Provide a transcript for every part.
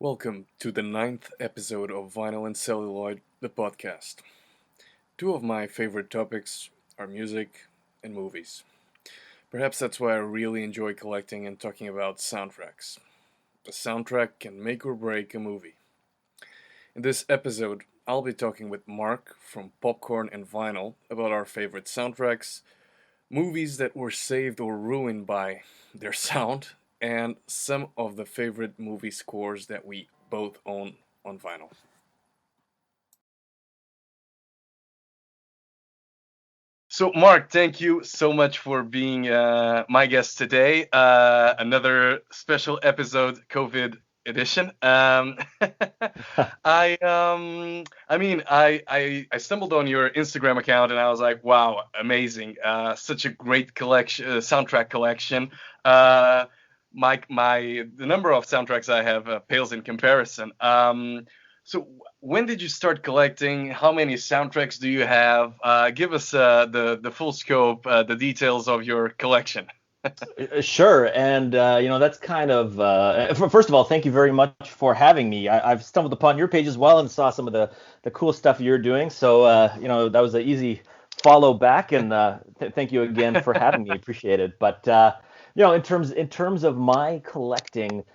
Welcome to the ninth episode of Vinyl and Celluloid, the podcast. Two of my favorite topics are music and movies. Perhaps that's why I really enjoy collecting and talking about soundtracks. A soundtrack can make or break a movie. In this episode, I'll be talking with Mark from Popcorn and Vinyl about our favorite soundtracks, movies that were saved or ruined by their sound, and some of the favorite movie scores that we both own on vinyl. So, Mark, thank you so much for being my guest today. Another special episode, COVID edition. I stumbled on your Instagram account and I was like, wow, amazing! Such a great collection, soundtrack collection. Uh, the number of soundtracks I have pales in comparison. So when did you start collecting? How many soundtracks do you have? Give us the full scope, the details of your collection. Sure, and that's kind of first of all, thank you very much for having me. I've stumbled upon your page as well and saw some of the cool stuff you're doing. So that was an easy follow back, and thank you again for having me. Appreciate it. But in terms of my collecting,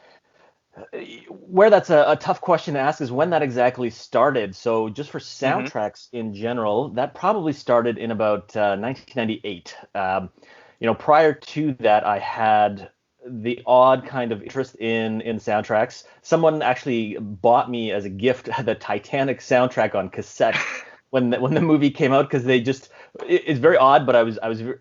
where that's a tough question to ask is when that exactly started. So just for Hmm. soundtracks in general, that probably started in about 1998. Prior to that, I had the odd kind of interest in soundtracks. Someone actually bought me as a gift the Titanic soundtrack on cassette when the movie came out because it's very odd, but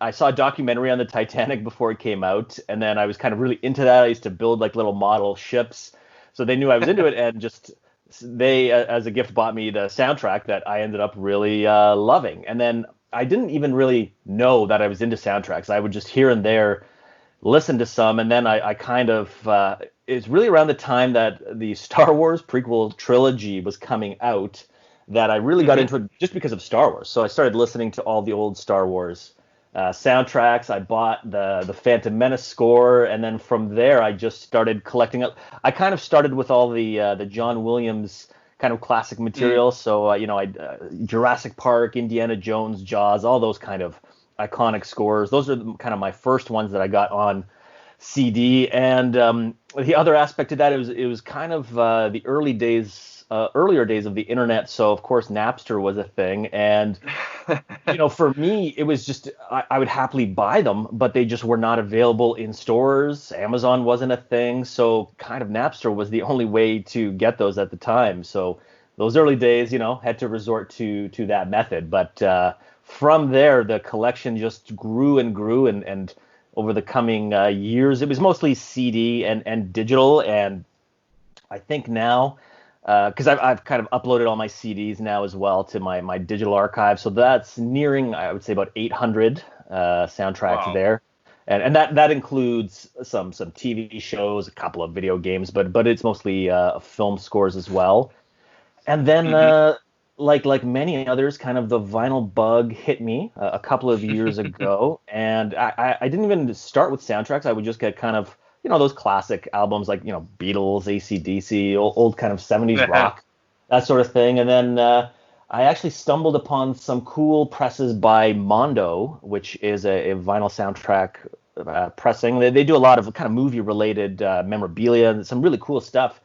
I saw a documentary on the Titanic before it came out, and then I was kind of really into that. I used to build like little model ships, so they knew I was into it, and just they as a gift bought me the soundtrack that I ended up really loving. And then I didn't even really know that I was into soundtracks. I would just here and there listen to some, and then I kind of it's really around the time that the Star Wars prequel trilogy was coming out that I really got Hmm. into it just because of Star Wars. So I started listening to all the old Star Wars soundtracks. I bought the Phantom Menace score, and then from there I just started collecting up. I kind of started with all the John Williams kind of classic Mm. material. So Jurassic Park, Indiana Jones, Jaws, all those kind of iconic scores. Those are kind of my first ones that I got on CD. And the other aspect of that, it was kind of the earlier days of the internet. So of course Napster was a thing, and for me, it was just I would happily buy them, but they just were not available in stores. Amazon wasn't a thing, so kind of Napster was the only way to get those at the time. So those early days, had to resort to that method. But from there, the collection just grew and grew, and over the coming years, it was mostly CD and digital. And I think now, because I've kind of uploaded all my CDs now as well to my digital archive, so that's nearing, I would say, about 800 soundtracks Wow. there, and that includes some TV shows, a couple of video games, but it's mostly film scores as well. And then, Hmm. like many others, kind of the vinyl bug hit me a couple of years ago, and I didn't even start with soundtracks. I would just get kind of those classic albums like Beatles, AC/DC, old kind of 70s rock, that sort of thing. And then I actually stumbled upon some cool presses by Mondo, which is a vinyl soundtrack pressing. They do a lot of kind of movie related memorabilia and some really cool stuff,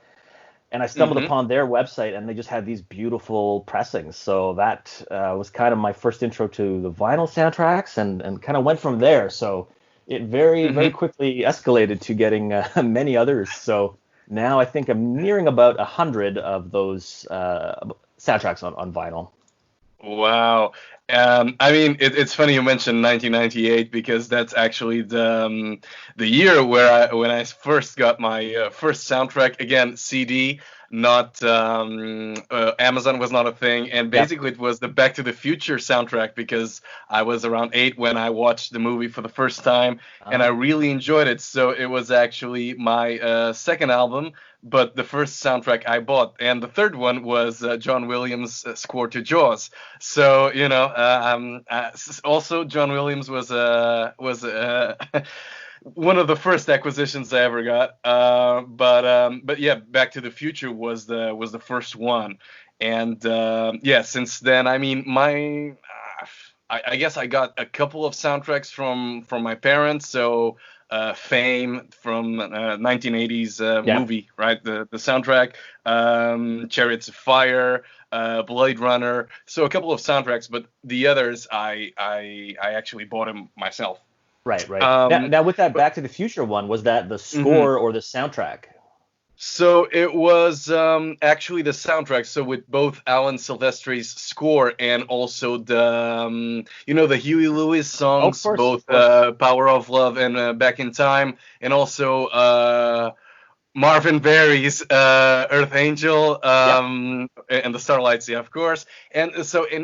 and I stumbled Hmm. upon their website, and they just had these beautiful pressings. So that was kind of my first intro to the vinyl soundtracks, and kind of went from there. So it very, very Hmm. quickly escalated to getting many others. So now I think I'm nearing about 100 of those soundtracks on vinyl. Wow. I mean, it's funny you mentioned 1998 because that's actually the year when I first got my first soundtrack. Again, CD, not Amazon was not a thing, and Yep. basically it was the Back to the Future soundtrack because I was around 8 when I watched the movie for the first time, and I Uh, really enjoyed it. So it was actually my second album, but the first soundtrack I bought, and the third one was John Williams' score to Jaws. So also John Williams was one of the first acquisitions I ever got. But yeah, Back to the Future was the first one, and yeah, since then, I mean, I guess I got a couple of soundtracks from my parents. So Fame from 1980s Yeah. movie, right? The soundtrack, Chariots of Fire, Blade Runner. So a couple of soundtracks, but the others I actually bought them myself. Right, right. Now, Um, now with that but Back to the Future one, was that the mhm. score or the soundtrack? So it was actually the soundtrack. So with both Alan Silvestri's score and also the Huey Lewis Oh, of songs, course, both of course. Power of Love and Back in Time, and also Marvin Berry's Earth Angel, Yep. and the Starlights, yeah, of course. And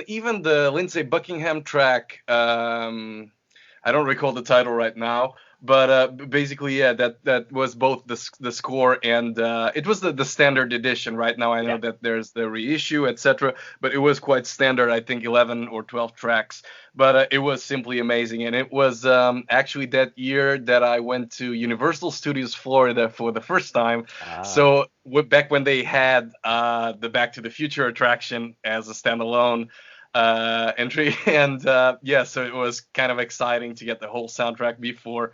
even the Lindsey Buckingham track, I don't recall the title right now, but basically, yeah, that was both the score and it was the standard edition. Right now, I know Yeah. that there's the reissue, etc., but it was quite standard. I think 11 or 12 tracks, but it was simply amazing. And it was actually that year that I went to Universal Studios Florida for the first time. Ah, So back when they had the Back to the Future attraction as a standalone entry, and yeah, so it was kind of exciting to get the whole soundtrack before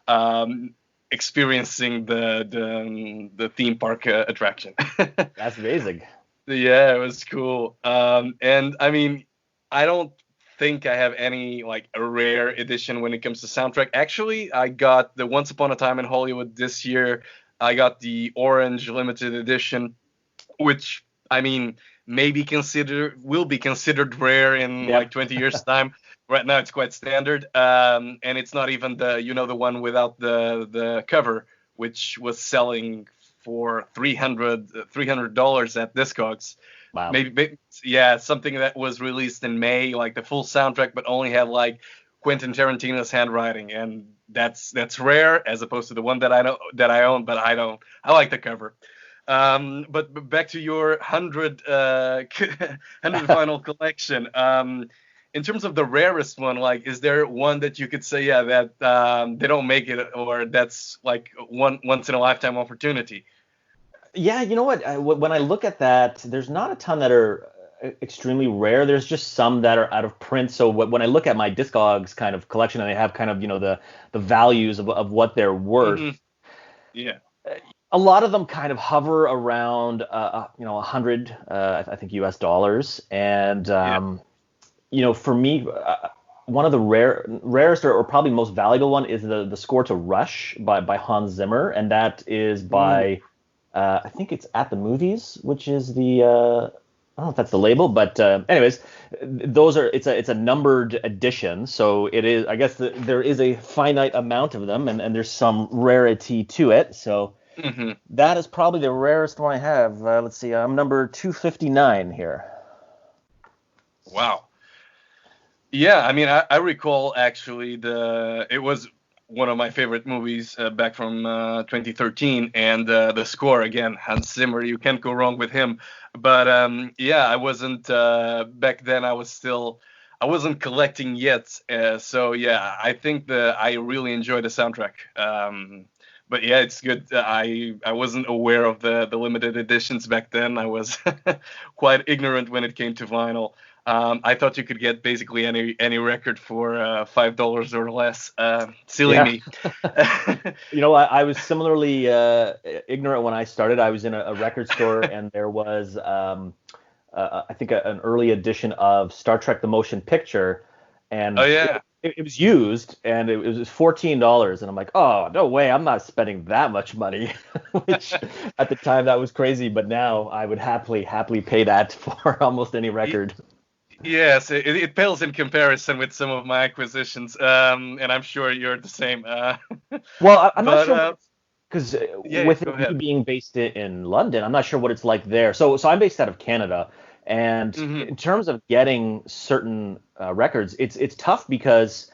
um, experiencing the theme park attraction. that's amazing. Yeah, it was cool. And I mean, I don't think I have any like a rare edition when it comes to soundtrack. Actually, I got the Once Upon a Time in Hollywood this year. I got the Orange limited edition, which I mean maybe consider will be considered rare in like Yep. 20 years time. Right now it's quite standard, and it's not even the one without the cover, which was selling for $300 at Discogs. Wow. Maybe yeah, something that was released in May, like the full soundtrack, but only had like Quentin Tarantino's handwriting, and that's rare as opposed to the one that I know that I own, but I don't. I like the cover. But back to your 100 100 vinyl collection. In terms of the rarest one, like, is there one that you could say, yeah, that they don't make it, or that's like one once in a lifetime opportunity? Yeah, you know what? When I look at that, there's not a ton that are extremely rare. There's just some that are out of print. So when I look at my Discogs kind of collection, and they have kind of the values of what they're Hmm. worth, Yeah, a lot of them kind of hover around 100, I think US dollars. And yeah. for me, one of the rarest or probably most valuable one is the score to Rush by Hans Zimmer, and that is Ooh, by I think it's At the Movies, which is the I don't know if that's the label, but anyways, those are it's a numbered edition, so it is. I guess there is a finite amount of them, and there's some rarity to it. So hmm. that is probably the rarest one I have. Let's see, I'm number 259 here. Wow. Yeah, I mean, I recall actually it was one of my favorite movies back from 2013, and the score again, Hans Zimmer, you can't go wrong with him. But yeah, I wasn't back then. I wasn't collecting yet, so yeah, I think I really enjoy the soundtrack. But yeah, it's good. I wasn't aware of the limited editions back then. I was quite ignorant when it came to vinyl. I thought you could get basically any record for $5 or less. Silly Yeah. me. I was similarly ignorant when I started. I was in a record store, and there was, I think, an early edition of Star Trek: The Motion Picture, Oh and yeah. it was used, and it was $14, and I'm like, oh no way, I'm not spending that much money. Which at the time that was crazy, but now I would happily pay that for almost any Y- record. Yes, it pales in comparison with some of my acquisitions, and I'm sure you're the same. Well, I'm not But sure because yeah, yeah, with go you ahead. being based in London, I'm not sure what it's like there. So I'm based out of Canada, and Hmm. in terms of getting certain records, it's tough because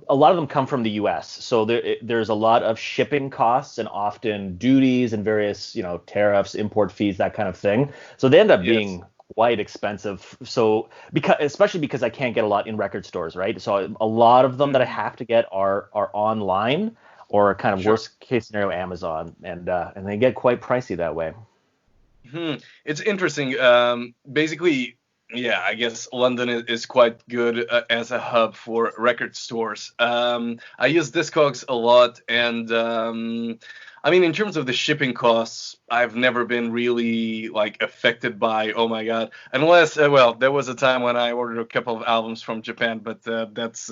a lot of them come from the U.S. So there's a lot of shipping costs and often duties and various tariffs, import fees, that kind of thing. So they end up Yes. being quite expensive. So especially because I can't get a lot in record stores, right? So a lot of them that I Hmm. have to get are online. or kind of Sure. worst case scenario Amazon, and they get quite pricey that way. It's interesting. Basically, yeah, I guess London is quite good as a hub for record stores. I use Discogs a lot, and I mean, in terms of the shipping costs, I've never been really like affected by, oh my God, unless, well, there was a time when I ordered a couple of albums from Japan, but that's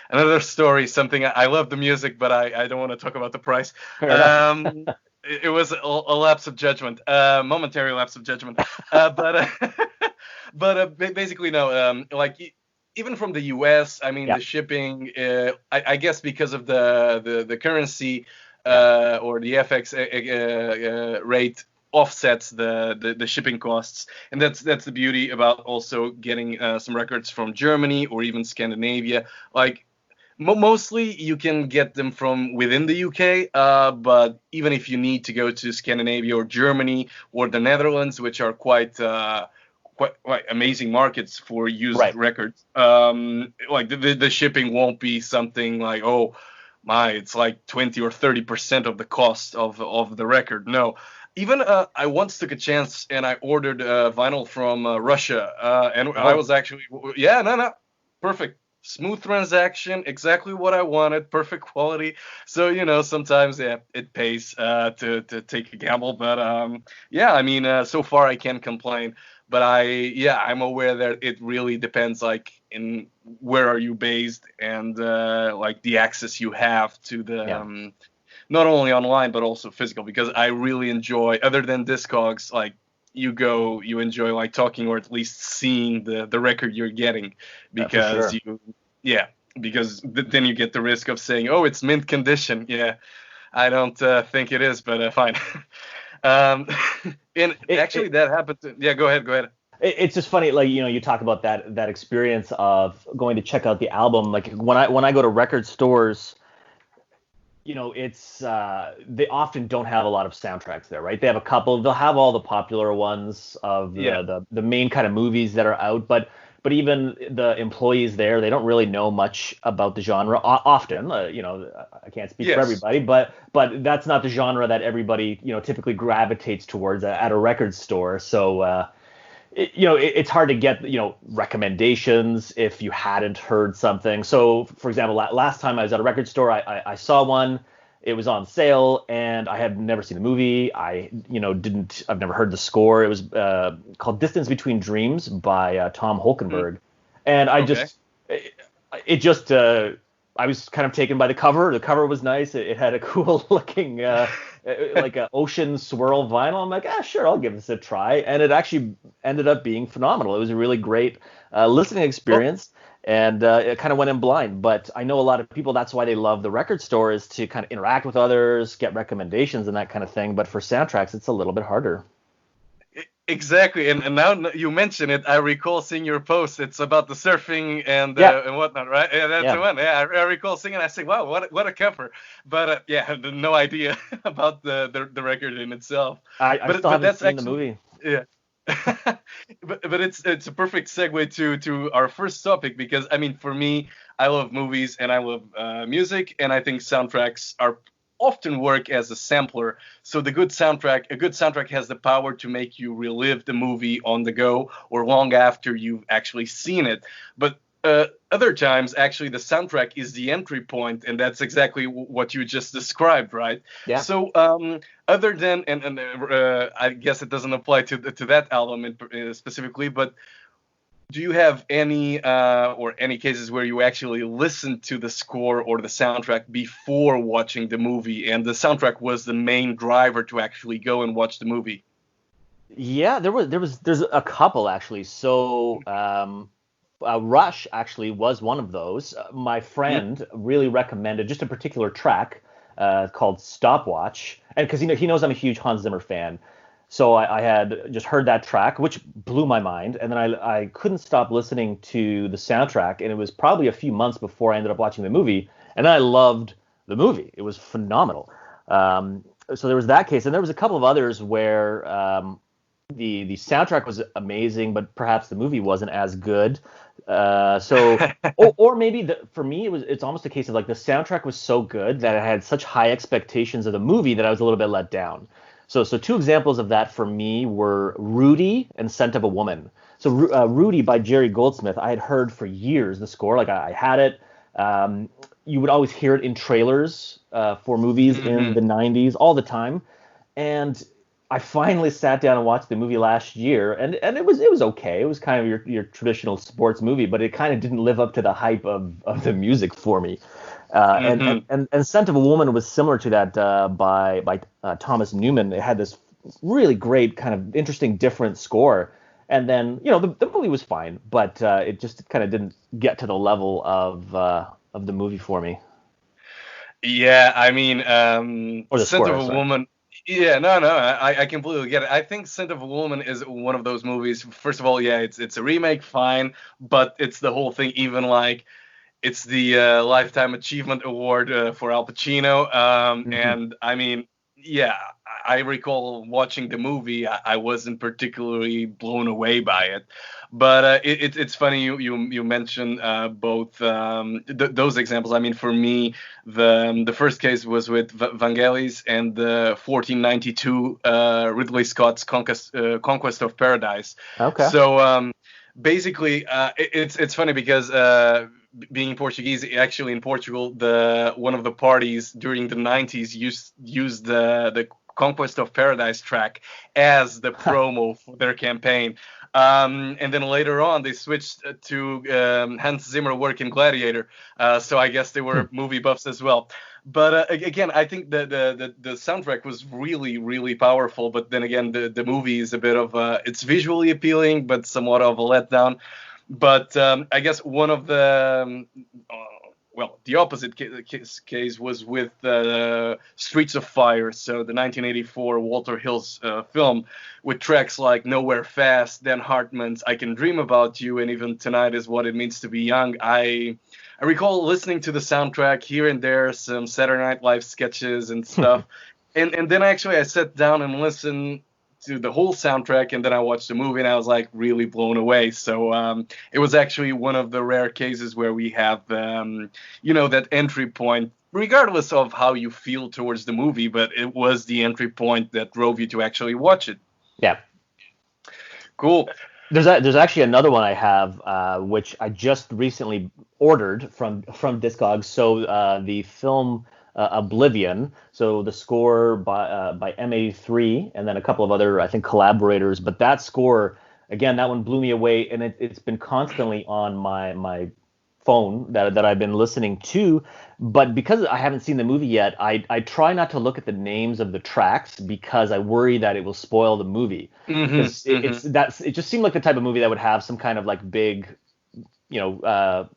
another story. Something I love the music, but I don't want to talk about the price. Fair enough. It was a lapse of judgment, momentary lapse of judgment. But basically, no. Like even from the U.S., I mean, Yeah, the shipping. I guess because of the currency yeah, or the FX rate offsets the shipping costs, and that's the beauty about also getting some records from Germany or even Scandinavia. Like mostly you can get them from within the UK, but even if you need to go to Scandinavia or Germany or the Netherlands, which are quite amazing markets for used right. records, like the shipping won't be something like, oh my, it's like 20 or 30% of the cost of the record. No. Even I once took a chance and I ordered vinyl from Russia, and I Oh, was actually, yeah, no, perfect, smooth transaction, exactly what I wanted, perfect quality. So sometimes yeah, it pays to take a gamble, but yeah, I mean, so far I can't complain. But I'm aware that it really depends, like in where are you based and like the access you have to the yeah, not only online but also physical. Because I really enjoy, other than Discogs, like you enjoy like talking or at least seeing the record you're getting, for because sure. yeah, because then you get the risk of saying, oh, it's mint condition. Yeah, I don't think it is, but fine. um, and It, actually it, that happened yeah, go ahead. it's just funny, like you talk about that experience of going to check out the album. Like when I go to record stores, it's they often don't have a lot of soundtracks there, right? They have a couple. They'll have all the popular ones of Yeah. the main kind of movies that are out, but even the employees there, they don't really know much about the genre. Often, I can't speak for Yes. everybody, but that's not the genre that everybody typically gravitates towards at a record store. So it's hard to get recommendations if you hadn't heard something. So, for example, last time I was at a record store, I saw one. It was on sale, and I had never seen the movie. I've never heard the score. It was called "Distance Between Dreams" by Tom Mm, Holkenborg, and okay. it just I was kind of taken by the cover. The cover was nice. It had a cool looking like a ocean swirl vinyl. I'm like, sure, I'll give this a try, and it actually ended up being phenomenal. It was a really great listening Well, experience, and it kind of went in blind. But I know a lot of people. That's why they love the record store, is to kind of interact with others, get recommendations, and that kind of thing. But for soundtracks, it's a little bit harder. exactly. And now you mention it, I recall seeing your post. It's about the surfing Yeah, and whatnot, right? Yeah, that's the yeah. one. Yeah, I recall seeing it. I say, wow, what a cover. But yeah, I had no idea about the record in itself. I still But haven't that's seen the actually, movie. yeah. But it's a perfect segue to our first topic, because I mean, for me, I love movies and I love music, and I think soundtracks are often work as a sampler. So a good soundtrack has the power to make you relive the movie on the go or long after you've actually seen it. But other times, actually, the soundtrack is the entry point, and that's exactly what you just described, right? Yeah. So, other than and I guess it doesn't apply to that album specifically, but do you have any or any cases where you actually listened to the score or the soundtrack before watching the movie, and the soundtrack was the main driver to actually go and watch the movie? Yeah, there's a couple actually. So Rush actually was one of those. My Mhm. friend really recommended just a particular track called Stopwatch, and because he knows I'm a huge Hans Zimmer fan, so I had just heard that track, which blew my mind, and then I couldn't stop listening to the soundtrack, and it was probably a few months before I ended up watching the movie, and then I loved the movie. It was phenomenal. So there was that case, and there was a couple of others where the soundtrack was amazing, but perhaps the movie wasn't as good. So, or maybe for me it's almost a case of like the soundtrack was so good that I had such high expectations of the movie that I was a little bit let down. So two examples of that for me were Rudy and Scent of a Woman. So Rudy by Jerry Goldsmith, I had heard for years the score, like I had it. You would always hear it in trailers for movies in Hmm. the 90s all the time. And I finally sat down and watched the movie last year, and it was okay. It was kind of your traditional sports movie, but it kind of didn't live up to the hype of the music for me. Hmm. And Scent of a Woman was similar to that by Thomas Newman. It had this really great kind of interesting different score. And then the movie was fine, but it just kind of didn't get to the level of the movie for me, Yeah, I mean, or the Scent of score. a Sorry. Woman. Yeah, no, no, I completely get it. I think Scent of a Woman is one of those movies. First of all, yeah, it's a remake, fine, but it's the whole thing. Even like it's the Lifetime Achievement Award for Al Pacino. Hmm. And I mean, yeah, I recall watching the movie. I wasn't particularly blown away by it, but it's funny you mentioned both those examples. I mean, for me, the first case was with Vangelis and the 1492 Ridley Scott's Conquest of Paradise. Okay. So. Basically, it's funny because being Portuguese, actually in Portugal, the one of the parties during the 90s used the Conquest of Paradise track as the promo for their campaign. And then later on, they switched to Hans Zimmer work in Gladiator. So I guess they Hmm. were movie buffs as well. But again, I think the soundtrack was really really powerful. But then again, the movie is a bit of it's visually appealing, but somewhat of a letdown. But I guess one of the well, the opposite case was with Streets of Fire, so the 1984 Walter Hill's film, with tracks like Nowhere Fast, Dan Hartman's I Can Dream About You, and even Tonight Is What It Means to Be Young. I recall listening to the soundtrack here and there, some Saturday Night Live sketches and stuff. And then actually I sat down and listened to the whole soundtrack, and then I watched the movie and I was like really blown away. So it was actually one of the rare cases where we have that entry point, regardless of how you feel towards the movie, but it was the entry point that drove you to actually watch it. Yeah. Cool. There's actually another one I have, which I just recently ordered from Discogs. So the film Oblivion. So the score by M83, and then a couple of other I think collaborators. But that score again, that one blew me away, and it's been constantly on my phone that I've been listening to. But because I haven't seen the movie yet, I try not to look at the names of the tracks because I worry that it will spoil the movie. Hmm. Because Hmm. it just seemed like the type of movie that would have some kind of like big, you know,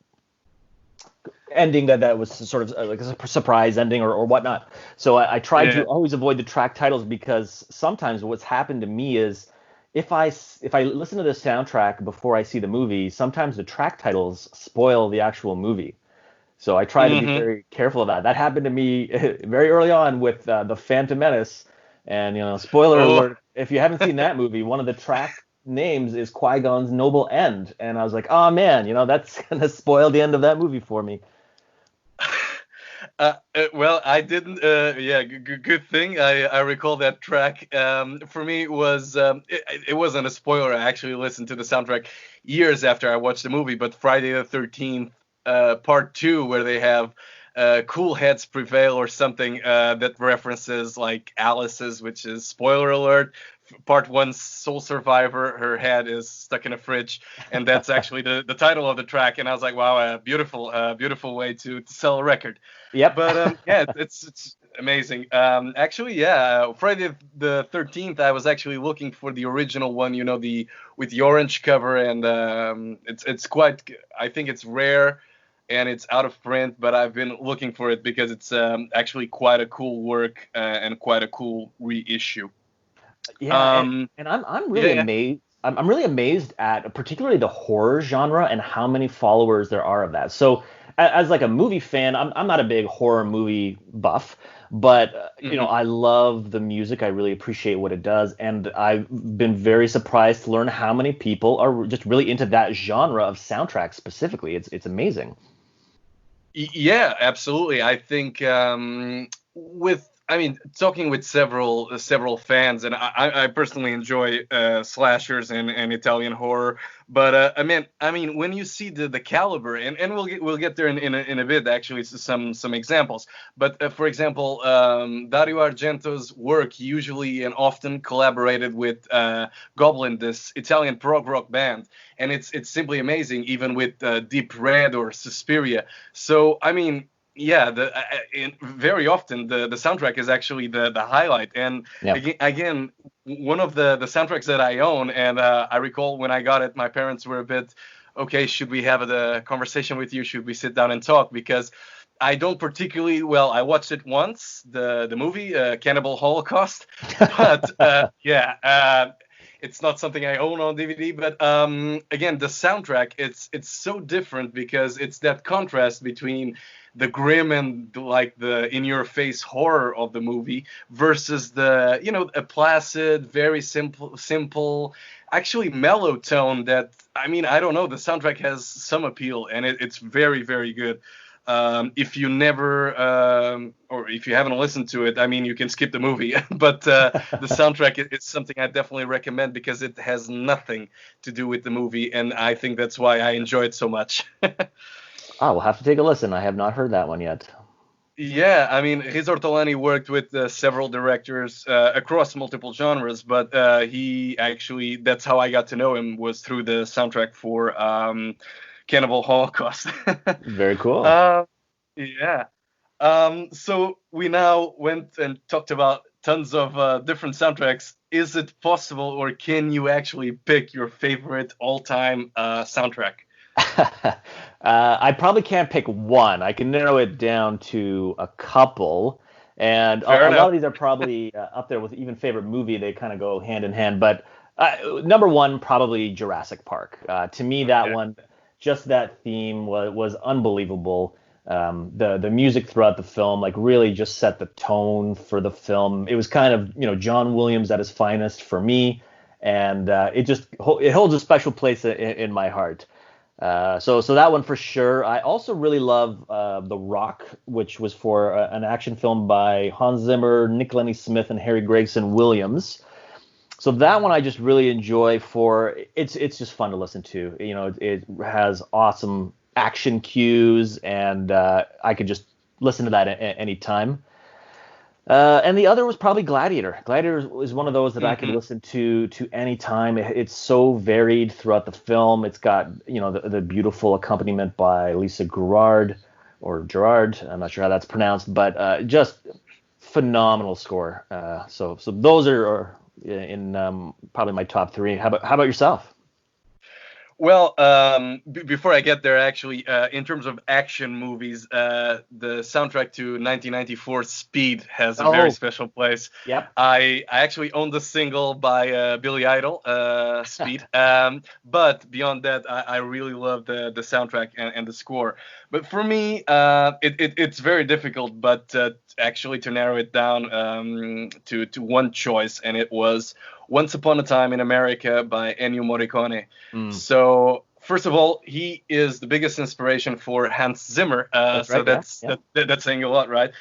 ending that was sort of like a surprise ending or whatnot. So I tried to Yeah. always avoid the track titles because sometimes what's happened to me is if I listen to the soundtrack before I see the movie, sometimes the track titles spoil the actual movie. So I try to be Hmm. very careful of that. That happened to me very early on with the Phantom Menace, and spoiler Oh. alert, if you haven't seen that movie, one of the track names is Qui-Gon's Noble End, and I was like, oh man, that's gonna spoil the end of that movie for me. Well, I didn't. Yeah, good thing. I recall that track. For me, it wasn't a spoiler. I actually listened to the soundtrack years after I watched the movie. But Friday the 13th, Part Two, where they have "Cool Heads Prevail" or something that references like Alice's, which is spoiler alert. Part One, Soul Survivor, her head is stuck in a fridge, and that's actually the title of the track. And I was like, wow, a beautiful way to sell a record. Yep. But yeah, it's amazing. Actually, yeah, Friday the 13th. I was actually looking for the original one. The with the orange cover, and it's quite. I think it's rare, and it's out of print. But I've been looking for it because it's actually quite a cool work and quite a cool reissue. Yeah, and, Um, and I'm yeah, really yeah. amazed. I'm really amazed at particularly the horror genre and how many followers there are of that. So as like a movie fan, I'm not a big horror movie buff, but Hmm. I love the music. I really appreciate what it does, and I've been very surprised to learn how many people are just really into that genre of soundtrack specifically. It's amazing. Yeah, absolutely. I think I mean, talking with several fans, and I personally enjoy slashers and Italian horror. But I mean, when you see the caliber, and we'll get there in a bit. Actually, some examples. But for example, Dario Argento's work usually and often collaborated with Goblin, this Italian prog rock band, and it's simply amazing, even with Deep Red or Suspiria. So I mean, yeah, very often the soundtrack is actually the highlight. And Yeah. again, one of the soundtracks that I own, and I recall when I got it, my parents were a bit, okay, should we have a conversation with you? Should we sit down and talk? Because I don't particularly well. I watched it once, the movie Cannibal Holocaust, but yeah. It's not something I own on DVD, but again, the soundtrack, it's so different because it's that contrast between the grim and like the in-your-face horror of the movie versus the a placid, very simple, actually mellow tone that, I mean, I don't know, the soundtrack has some appeal, and it's very, very good. If you never or if you haven't listened to it, I mean, you can skip the movie. But the soundtrack is something I definitely recommend because it has nothing to do with the movie, and I think that's why I enjoy it so much. Oh, we'll have to take a listen. I have not heard that one yet. Yeah, I mean, Riz Ortolani worked with several directors across multiple genres, but he actually, that's how I got to know him, was through the soundtrack for Cannibal Holocaust. Very cool. uh, yeah. So we now went and talked about tons of different soundtracks. Is it possible, or can you actually pick your favorite all-time soundtrack? I probably can't pick one. I can narrow it down to a couple, and Fair a lot enough. of these are probably up there with even favorite movie. They kind of go hand in hand. But number one, probably Jurassic Park. To me, that Okay. one, just that theme was unbelievable. The music throughout the film like really just set the tone for the film. It was kind of John Williams at his finest for me, and it holds a special place in my heart. So that one for sure. I also really love The Rock, which was for an action film by Hans Zimmer, Nick Lenny Smith, and Harry Gregson Williams. So that one I just really enjoy for it's just fun to listen to. It has awesome action cues, and I could just listen to that at any time. And the other was probably Gladiator. Gladiator is one of those that I could Hmm. listen to any time. It's so varied throughout the film. It's got the beautiful accompaniment by Lisa Gerrard or Gerard. I'm not sure how that's pronounced, but just phenomenal score. So those are in probably my top three. How about yourself? Well, before I get there, actually, in terms of action movies, the soundtrack to 1994 Speed has a very Oh, special place. yep. I actually own the single by Billy Idol, Speed. But beyond that, I really love the soundtrack and the score. But for me, it's very difficult, but actually to narrow it down to one choice, and it was Once Upon a Time in America by Ennio Morricone. Mm, So first of all, he is the biggest inspiration for Hans Zimmer. that's So right. Yeah. that's Yeah. that's saying a lot, right?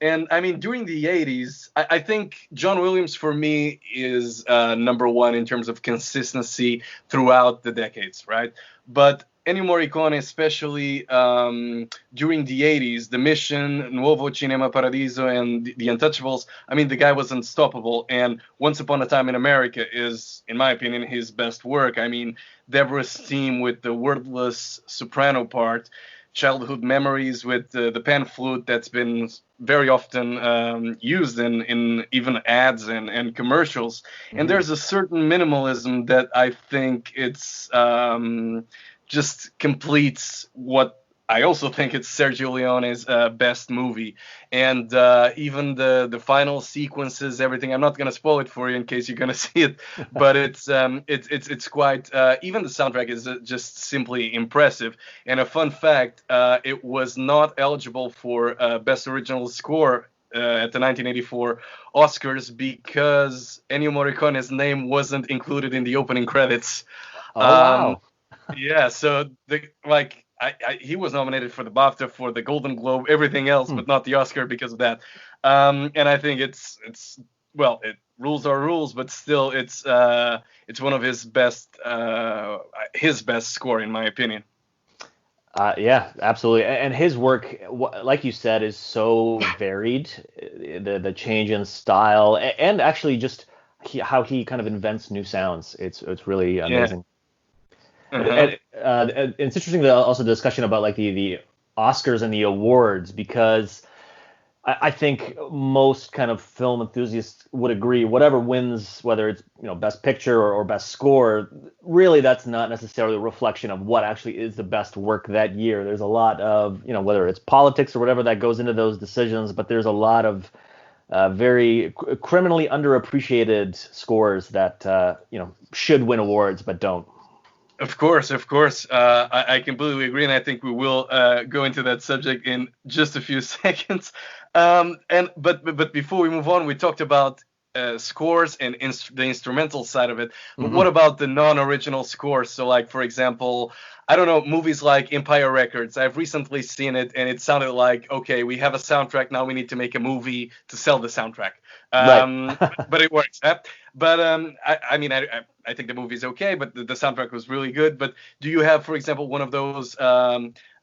And I mean, during the 80s, I think John Williams for me is number one in terms of consistency throughout the decades, right? But Ennio Morricone, especially during the 80s, The Mission, Nuovo Cinema Paradiso, and the Untouchables, I mean, the guy was unstoppable. And Once Upon a Time in America is, in my opinion, his best work. I mean, Deborah's theme with the wordless soprano part, Childhood Memories with the pan flute that's been very often used in even ads and commercials. And Hmm. there's a certain minimalism that I think it's just completes what I also think it's Sergio Leone's best movie, and even the final sequences, everything. I'm not gonna spoil it for you in case you're gonna see it, but it's quite. Even the soundtrack is just simply impressive. And a fun fact: it was not eligible for best original score. At the 1984 Oscars because Ennio Morricone's name wasn't included in the opening credits. Oh Um, wow. yeah, so he was nominated for the BAFTA, for the Golden Globe, everything else, Hmm. but not the Oscar because of that. And I think it's well, rules are rules, but still, it's one of his best score in my opinion. Yeah, absolutely. And his work, like you said, is so varied. The change in style, and actually just how he kind of invents new sounds. It's really Yeah. amazing. Uh-huh. And it's interesting that also the discussion about like the Oscars and the awards because I think most kind of film enthusiasts would agree whatever wins, whether it's best picture or best score, really that's not necessarily a reflection of what actually is the best work that year. There's a lot of whether it's politics or whatever that goes into those decisions, but there's a lot of very criminally underappreciated scores that should win awards but don't. Of course, of course. I completely agree, and I think we will go into that subject in just a few seconds. But before we move on, we talked about scores and the instrumental side of it. But Hmm. what about the non-original scores? So, like for example, I don't know, movies like Empire Records. I've recently seen it, and it sounded like, okay, we have a soundtrack now. We need to make a movie to sell the soundtrack. Right. But it works. But I mean, I think the movie's okay, but the soundtrack was really good. But do you have, for example, one of those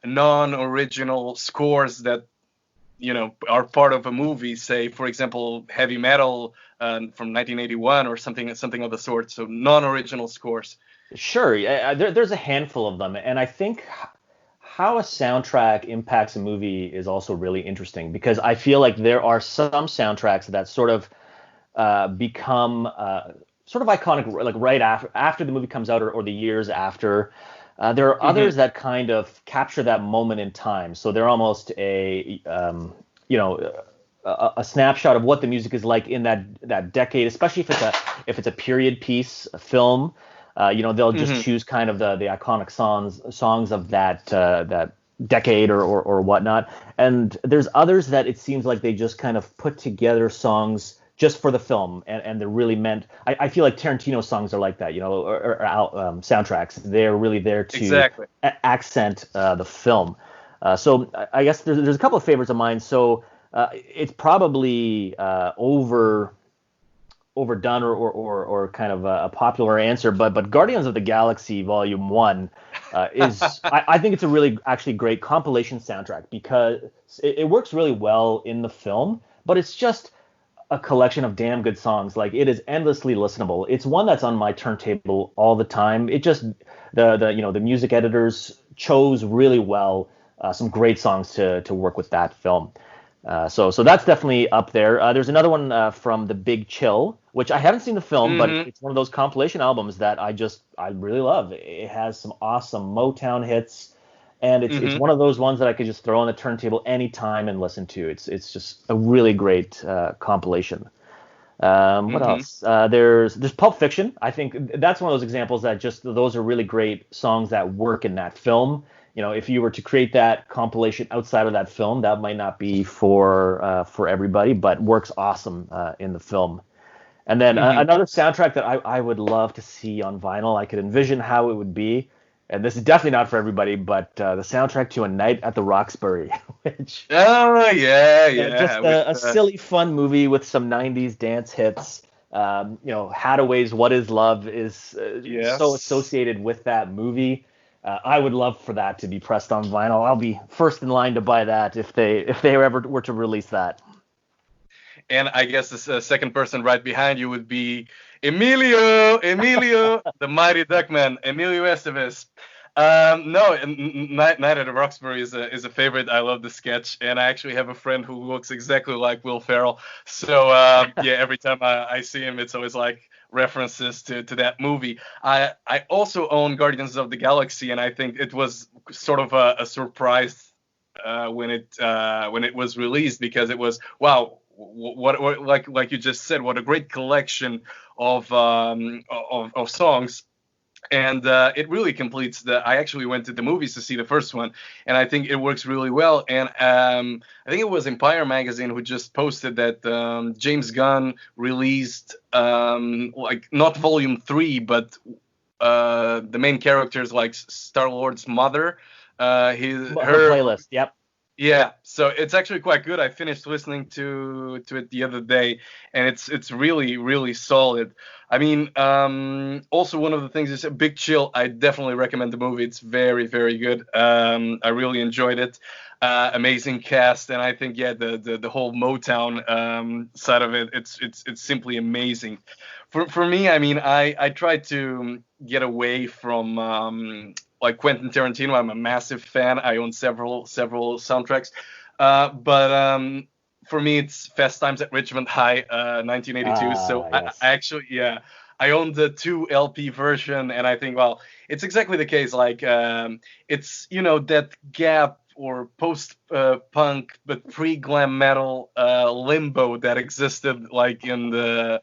non-original scores that are part of a movie? Say, for example, heavy metal from 1981 or something of the sort. So non-original scores. Sure. There's a handful of them, and I think how a soundtrack impacts a movie is also really interesting because I feel like there are some soundtracks that sort of become sort of iconic, like right after the movie comes out or the years after. There are Hmm. others that kind of capture that moment in time, so they're almost you know a snapshot of what the music is like in that decade, especially if it's a period piece, a film. They'll just Hmm. choose kind of the iconic songs of that decade or whatnot. And there's others that it seems like they just kind of put together songs just for the film, and they're really meant. I feel like Tarantino songs are like that, or soundtracks. They're really there to Exactly. accent the film. So I guess there's a couple of favorites of mine. So it's probably overdone or kind of a popular answer, but Guardians of the Galaxy Volume One is I think it's a really actually great compilation soundtrack because it works really well in the film, but it's just a collection of damn good songs. Like it is endlessly listenable. It's one that's on my turntable all the time. It just the music editors chose really well some great songs to work with that film. So that's definitely up there. There's another one from The Big Chill, which I haven't seen the film, but Hmm. it's one of those compilation albums that I really love. It has some awesome Motown hits, and it's Hmm. one of those ones that I could just throw on the turntable anytime and listen to. It's just a really great compilation. What Hmm. else? There's Pulp Fiction. I think that's one of those examples that just those are really great songs that work in that film. If you were to create that compilation outside of that film, that might not be for everybody, but works awesome in the film. And then Hmm. another soundtrack that I would love to see on vinyl. I could envision how it would be, and this is definitely not for everybody, but the soundtrack to A Night at the Roxbury, which Oh yeah, just yeah. With a silly, fun movie with some '90s dance hits. Hadaway's "What Is Love" is so yes. associated with that movie. I would love for that to be pressed on vinyl. I'll be first in line to buy that if they ever were to release that. And I guess the second person right behind you would be Emilio, the Mighty Duckman, Emilio Estevez. No, Night at the Roxbury is a favorite. I love the sketch, and I actually have a friend who looks exactly like Will Ferrell. So yeah, every time I see him, it's always like, references to that movie. I also own Guardians of the Galaxy, and I think it was sort of a surprise when it was released, because it was, wow, what like you just said, what a great collection of songs. And it really completes the. I actually went to the movies to see the first one, and I think it works really well. And I think it was Empire Magazine who just posted that James Gunn released like not Volume 3, but the main characters, like Star-Lord's mother, Her playlist. Yep. yeah, so it's actually quite good. I finished listening to it the other day, and it's really really solid. I mean, also one of the things is Big Chill. I definitely recommend the movie. It's very very good. I really enjoyed it. Amazing cast, and I think, yeah, the whole Motown side of it. It's simply amazing. For me, I mean, I try to get away from like Quentin Tarantino. I'm a massive fan. I own several soundtracks. But for me, it's Fast Times at Ridgemont High, 1982. So Yes. I actually, yeah, I own the 2 LP version, and I think, well, it's exactly the case. Like, it's, that gap or post punk but pre glam metal limbo that existed like in the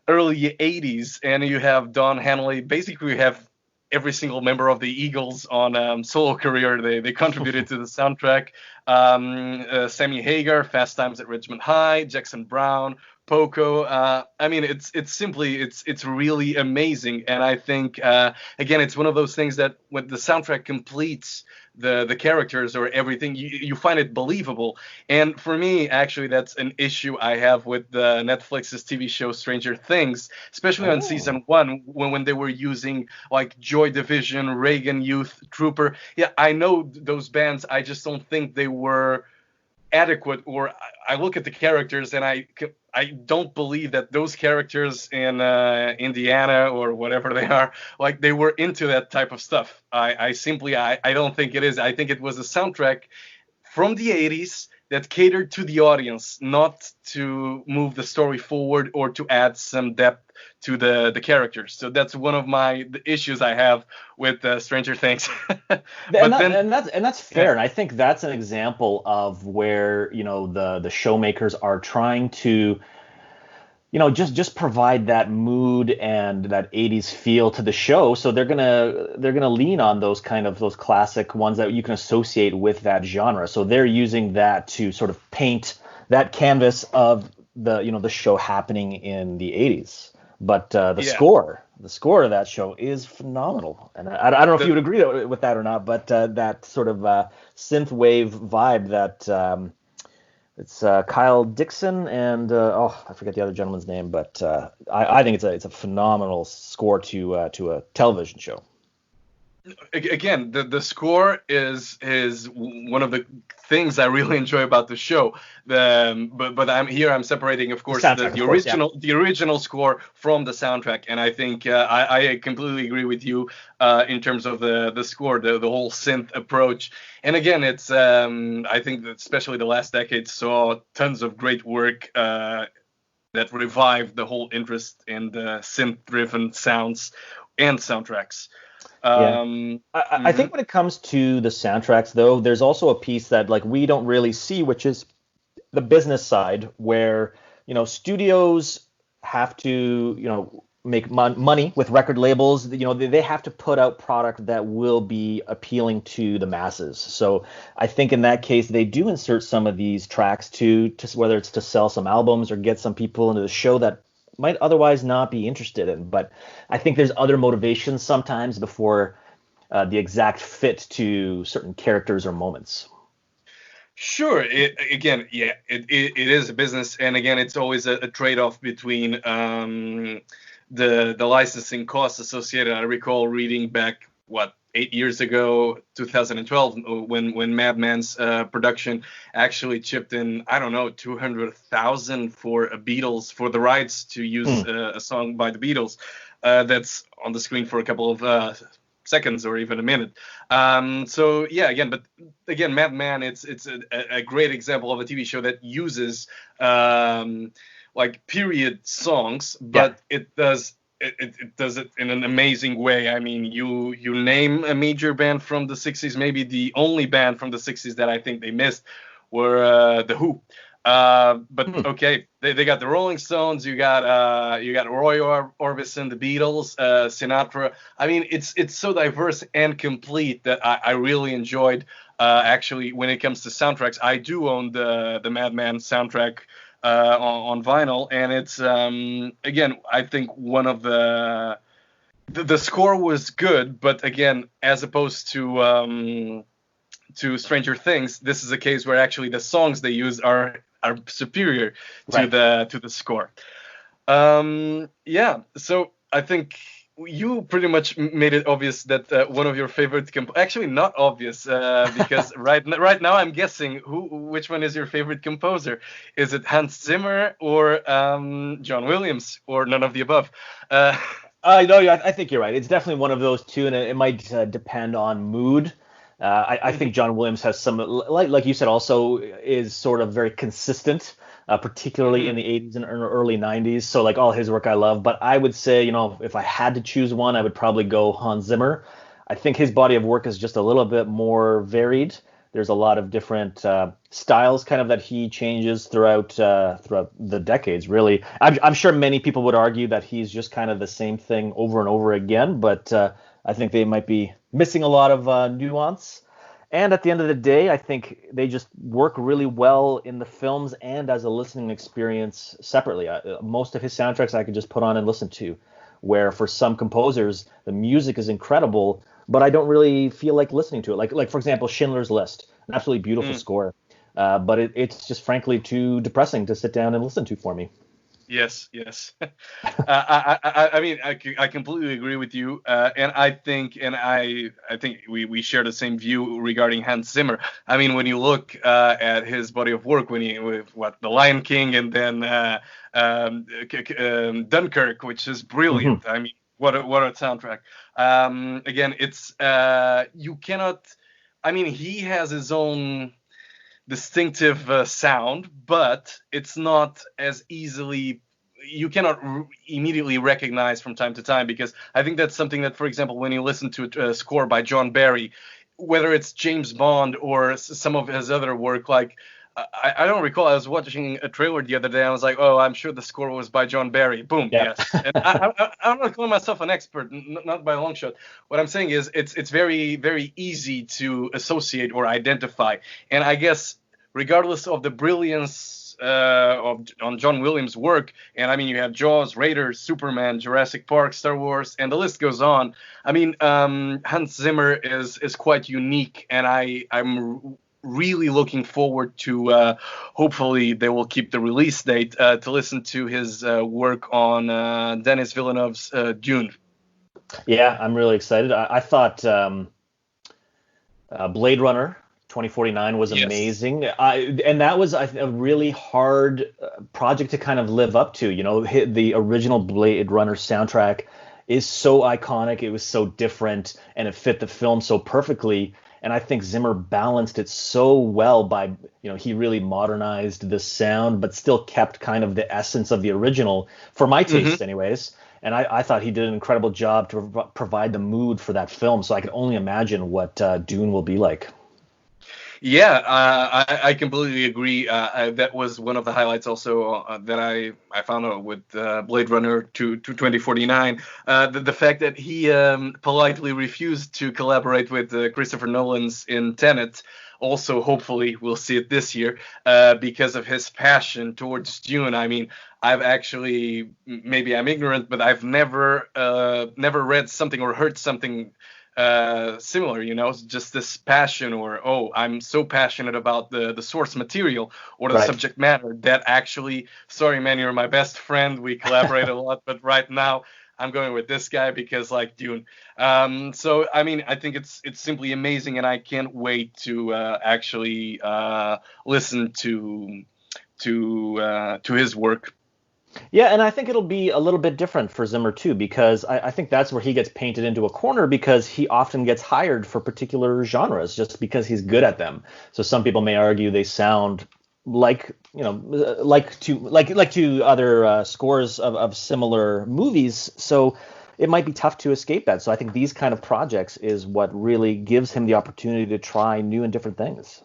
early 80s, and you have Don Henley. Basically, you have every single member of the Eagles on solo career. They contributed to the soundtrack. Sammy Hagar, Fast Times at Ridgemont High, Jackson Brown, Poco. I mean, it's really amazing, and I think again, it's one of those things that when the soundtrack completes the characters or everything, you find it believable. And for me, actually, that's an issue I have with Netflix's TV show Stranger Things, especially on Oh. season 1, when they were using like Joy Division, Reagan Youth Trooper. Yeah, I know those bands. I just don't think they were adequate. Or I look at the characters and I don't believe that those characters in Indiana or whatever they are, like, they were into that type of stuff. I simply I don't think it is. I think it was a soundtrack from the 80s that catered to the audience, not to move the story forward or to add some depth to the characters. So that's one of the issues I have with Stranger Things. But then, And that's yeah, fair, and I think that's an example of where the showmakers are trying to just provide that mood and that 80s feel to the show. So they're gonna lean on those classic ones that you can associate with that genre. So they're using that to sort of paint that canvas of the show happening in the 80s. But the yeah. score of that show is phenomenal, and I don't know if you The, would agree with that or not. But that sort of synth wave vibe that it's Kyle Dixon and I forget the other gentleman's name, but I think it's a phenomenal score to a television show. Again, the score is one of the things I really enjoy about the show. But I'm separating, of The course, soundtrack, the of course, yeah. original score from the soundtrack. And I think I completely agree with you in terms of the score, the whole synth approach. And again, it's I think that especially the last decade saw tons of great work that revived the whole interest in the synth-driven sounds and soundtracks. Yeah. Um, I mhm. think when it comes to the soundtracks, though, there's also a piece that like we don't really see, which is the business side, where studios have to make money with record labels. They have to put out product that will be appealing to the masses. So I think in that case they do insert some of these tracks to whether it's to sell some albums or get some people into the show that might otherwise not be interested in. But I think there's other motivations sometimes before the exact fit to certain characters or moments. Sure. Again, yeah, it is a business, and again, it's always a trade-off between the licensing costs associated. I recall reading back, what, 8 years ago, 2012, when Madman's production actually chipped in, I don't know, 200,000 for a Beatles, for the rights to use Hmm. a song by the Beatles that's on the screen for a couple of seconds or even a minute. So yeah, but Madman, it's a great example of a TV show that uses like period songs, Yeah. but it does it in an amazing way. I mean, you name a major band from the 60s, maybe the only band from the 60s that I think they missed were the Who. But Hmm. okay, they got the Rolling Stones, you got Roy Orbison, the Beatles, Sinatra. I mean, it's so diverse and complete that I really enjoyed. Actually, when it comes to soundtracks, I do own the Madman soundtrack on vinyl, and it's again, I think one of the score was good, but again, as opposed to Stranger Things, this is a case where actually the songs they use are superior Right. to the score. Yeah, so I think you pretty much made it obvious that one of your favorite actually not obvious because right now I'm guessing which one is your favorite composer. Is it Hans Zimmer or John Williams or none of the above? Uh, No, I think you're right. It's definitely one of those two, and it might depend on mood. I think John Williams has some, like you said, also is sort of very consistent, particularly in mhm. the 80s and early 90s. So like all his work I love, but I would say, if I had to choose one, I would probably go Hans Zimmer. I think his body of work is just a little bit more varied. There's a lot of different styles kind of that he changes throughout the decades. Really, I'm sure many people would argue that he's just kind of the same thing over and over again, but I think they might be missing a lot of nuance. And at the end of the day, I think they just work really well in the films and as a listening experience separately. Most of his soundtracks I could just put on and listen to, where for some composers, the music is incredible, but I don't really feel like listening to it. Like for example, Schindler's List, an absolutely beautiful Mm. score, but it's just frankly too depressing to sit down and listen to for me. Yes, yes. I mean, I completely agree with you, and I think we share the same view regarding Hans Zimmer. I mean, when you look at his body of work, when he with what The Lion King and then Dunkirk, which is Hmm. brilliant. I mean, what a soundtrack. Again, it's you cannot. I mean, he has his own distinctive sound, but it's not as easily you cannot immediately recognize from time to time because I think that's something that, for example, when you listen to a score by John Barry, whether it's James Bond or some of his other work, like I don't recall. I was watching a trailer the other day. And I was like, "Oh, I'm sure the score was by John Barry." Boom, Yeah. yes. And I'm not calling myself an expert, not by a long shot. What I'm saying is, it's very very easy to associate or identify. And I guess regardless of the brilliance on John Williams' work, and I mean, you have Jaws, Raiders, Superman, Jurassic Park, Star Wars, and the list goes on. I mean, Hans Zimmer is quite unique, and I'm really looking forward to hopefully they will keep the release date to listen to his work on Denis Villeneuve's Dune. Yeah, I'm really excited. I thought Blade Runner 2049 was Yes. amazing. And that was a really hard project to kind of live up to. The original Blade Runner soundtrack is so iconic. It was so different, and it fit the film so perfectly. And I think Zimmer balanced it so well by, he really modernized the sound, but still kept kind of the essence of the original, for my Hmm. taste, anyways. And I thought he did an incredible job to provide the mood for that film. So I can only imagine what Dune will be like. Yeah, I completely agree. That was one of the highlights also that I found out with Blade Runner to 2049. The fact that he politely refused to collaborate with Christopher Nolan's in Tenet. Also, hopefully, we'll see it this year because of his passion towards Dune. I mean, I've actually maybe I'm ignorant, but I've never read something or heard something similar, just this passion or, oh, I'm so passionate about the source material or the Right. subject matter that actually, sorry, man, you're my best friend. We collaborate a lot, but right now I'm going with this guy because like Dune. So, I mean, I think it's simply amazing and I can't wait to actually listen to his work. Yeah, and I think it'll be a little bit different for Zimmer too, because I think that's where he gets painted into a corner because he often gets hired for particular genres just because he's good at them. So some people may argue they sound like to other scores of similar movies. So it might be tough to escape that. So I think these kind of projects is what really gives him the opportunity to try new and different things.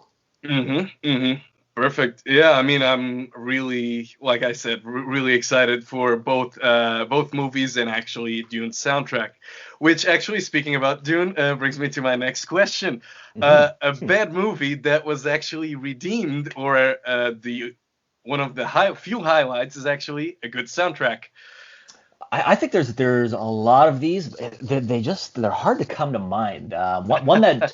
Perfect. Yeah, I mean, I'm really, like I said, really excited for both movies and actually Dune's soundtrack. Which actually, speaking about Dune, brings me to my next question. A bad movie that was actually redeemed, or the one of the few highlights, is actually a good soundtrack. I think there's a lot of these. They're hard to come to mind. One that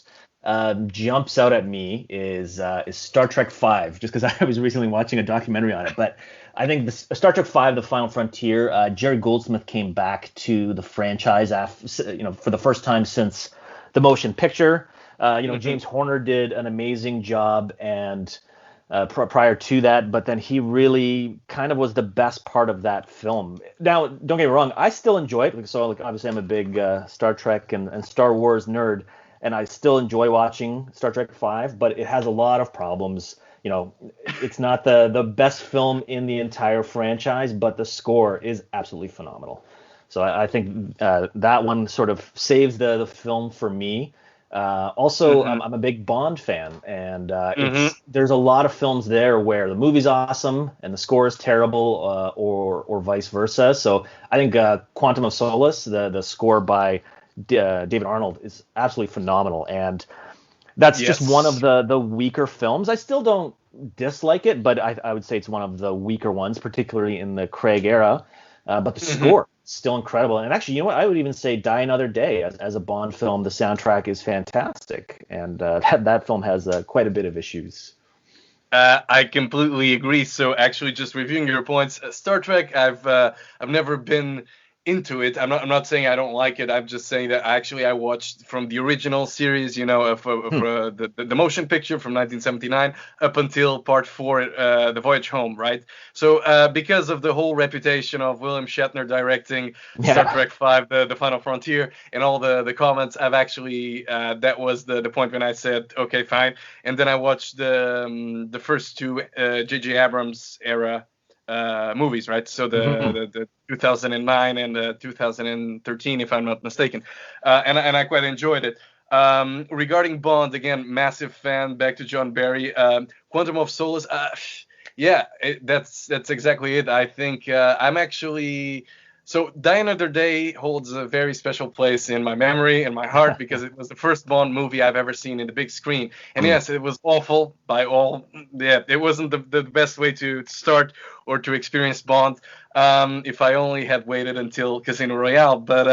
jumps out at me is Star Trek Five, just because I was recently watching a documentary on it. But I think Star Trek Five: The Final Frontier. Jerry Goldsmith came back to the franchise for the first time since the motion picture. James Horner did an amazing job and. Prior to that, but then he really kind of was the best part of that film. Now, don't get me wrong, I still enjoy it. So, obviously, I'm a big Star Trek and Star Wars nerd, and I still enjoy watching Star Trek V, but it has a lot of problems. It's not the best film in the entire franchise, but the score is absolutely phenomenal. So I think that one sort of saves the film for me. Also, I'm a big Bond fan, and there's a lot of films there where the movie's awesome and the score is terrible, or vice versa. So I think Quantum of Solace, the score by David Arnold, is absolutely phenomenal, and that's just one of the weaker films. I still don't dislike it, but I would say it's one of the weaker ones, particularly in the Craig era. But the score is still incredible. And actually, you know what? I would even say Die Another Day as a Bond film. The soundtrack is fantastic. And that film has quite a bit of issues. I completely agree. So actually, just reviewing your points, Star Trek, I've never been into it. I'm not saying I don't like it. I'm just saying that I watched from the original series, of the motion picture from 1979 up until part 4, The Voyage Home, right? So because of the whole reputation of William Shatner directing Star Trek V, the Final Frontier, and all the comments, I've actually that was the point when I said, okay, fine. And then I watched the first two J.J. Abrams era movies, right? So the 2009 and the 2013, if I'm not mistaken, and I quite enjoyed it. Regarding Bond, again, massive fan. Back to John Barry. Quantum of Solace. That's exactly it. I think I'm actually. So Die Another Day holds a very special place in my memory and my heart because it was the first Bond movie I've ever seen in the big screen. And yes, it was awful by all. Yeah, it wasn't the best way to start or to experience Bond. If I only had waited until Casino Royale. But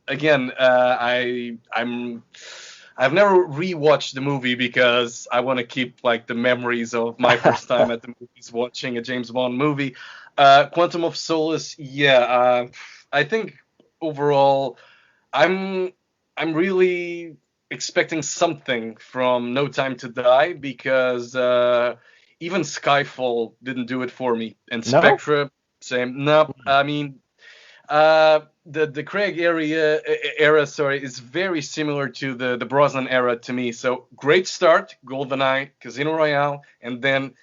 again, I've never rewatched the movie because I want to keep the memories of my first time at the movies watching a James Bond movie. Quantum of Solace, I think overall, I'm really expecting something from No Time to Die because even Skyfall didn't do it for me, and Spectre, same. No, I mean, the Craig era, is very similar to the Brosnan era to me. So great start, GoldenEye, Casino Royale, and then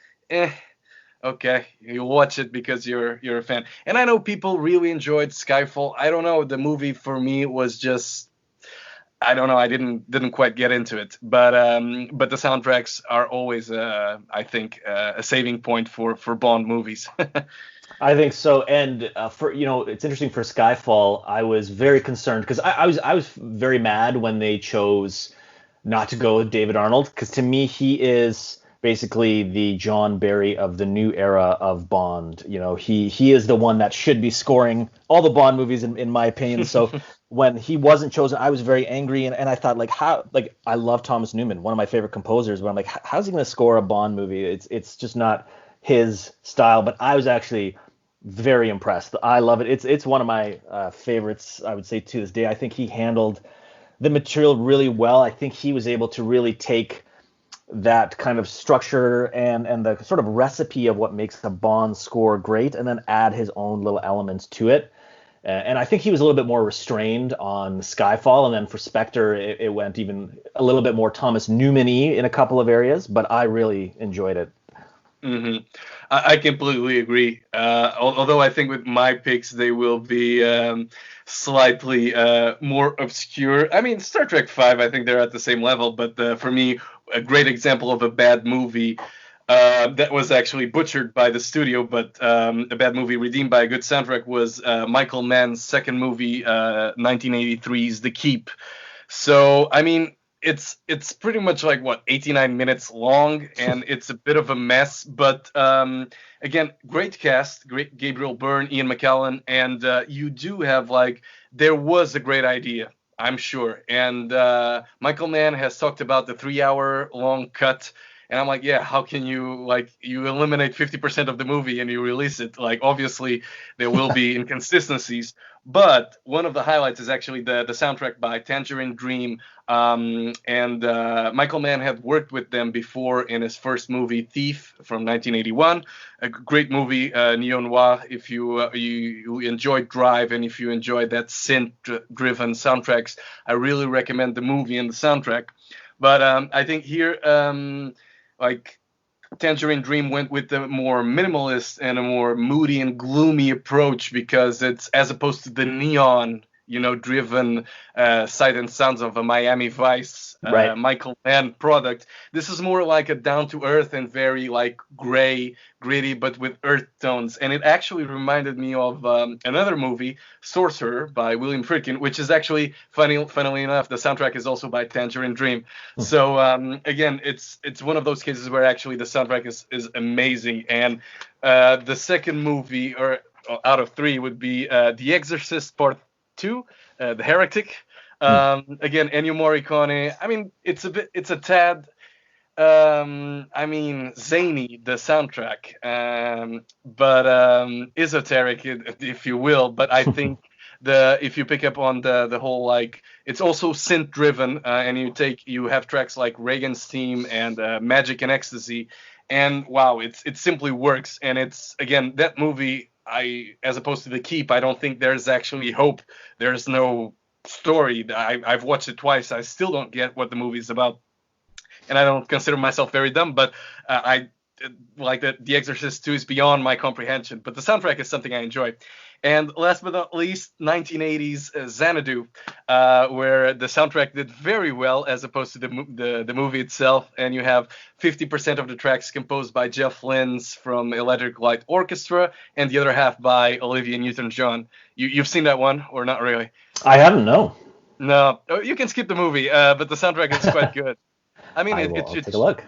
okay, you watch it because you're a fan. And I know people really enjoyed Skyfall. I don't know, the movie for me was just, I don't know, I didn't quite get into it. But the soundtracks are always I think a saving point for Bond movies. I think so. And for it's interesting for Skyfall, I was very concerned because I was very mad when they chose not to go with David Arnold, because to me he is basically the John Barry of the new era of Bond. He is the one that should be scoring all the Bond movies in my opinion. So when he wasn't chosen, I was very angry, and I thought I love Thomas Newman, one of my favorite composers, but I'm like, how's he going to score a Bond movie? It's just not his style. But I was actually very impressed. I love it. It's one of my favorites, I would say, to this day. I think he handled the material really well. I think he was able to really take that kind of structure and the sort of recipe of what makes a Bond score great, and then add his own little elements to it. And I think he was a little bit more restrained on Skyfall, and then for Spectre, it went even a little bit more Thomas Newman-y in a couple of areas, but I really enjoyed it. hmm I completely agree. Although I think with my picks they will be slightly more obscure. I mean, Star Trek Five, I think they're at the same level, but for me, a great example of a bad movie that was actually butchered by the studio, but a bad movie redeemed by a good soundtrack was Michael Mann's second movie, 1983's The Keep. So I mean, it's pretty much like what 89 minutes long, and it's a bit of a mess. But again, great cast, great Gabriel Byrne, Ian McKellen, and you do have like there was a great idea. I'm sure. And Michael Mann has talked about the 3 hour long cut. And I'm like, yeah, how can you like you eliminate 50% of the movie and you release it? Like, obviously, there will be inconsistencies, but one of the highlights is actually the soundtrack by Tangerine Dream. And Michael Mann had worked with them before in his first movie, Thief, from 1981. A great movie, neo noir. If you enjoyed Drive and if you enjoyed that synth-driven soundtracks, I really recommend the movie and the soundtrack. But I think here, like Tangerine Dream went with a more minimalist and a more moody and gloomy approach because it's as opposed to the neon, driven sight and sounds of a Miami Vice Right. Michael Mann product. This is more like a down to earth and very like gray, gritty, but with earth tones. And it actually reminded me of another movie, Sorcerer by William Friedkin, which is actually funnily enough, the soundtrack is also by Tangerine Dream. So again, it's one of those cases where actually the soundtrack is amazing. And the second movie or out of three would be The Exorcist Part Two, The Heretic. Again, Ennio Morricone. I mean, it's a tad I mean, zany the soundtrack, but esoteric, if you will. But I think the if you pick up on the whole like it's also synth driven, and you have tracks like Reagan's Theme and Magic and Ecstasy, and wow, it simply works. And it's again that movie. As opposed to The Keep, I don't think there's actually hope. There's no story. I've watched it twice. I still don't get what the movie's about, and I don't consider myself very dumb, but I like that The Exorcist 2 is beyond my comprehension. But the soundtrack is something I enjoy. And last but not least, 1980s Xanadu, where the soundtrack did very well as opposed to the movie itself. And you have 50% of the tracks composed by Jeff Lynne from Electric Light Orchestra, and the other half by Olivia Newton-John. You've seen that one, or not really? I haven't, no. No, you can skip the movie, but the soundtrack is quite good. I mean, I'll take a look.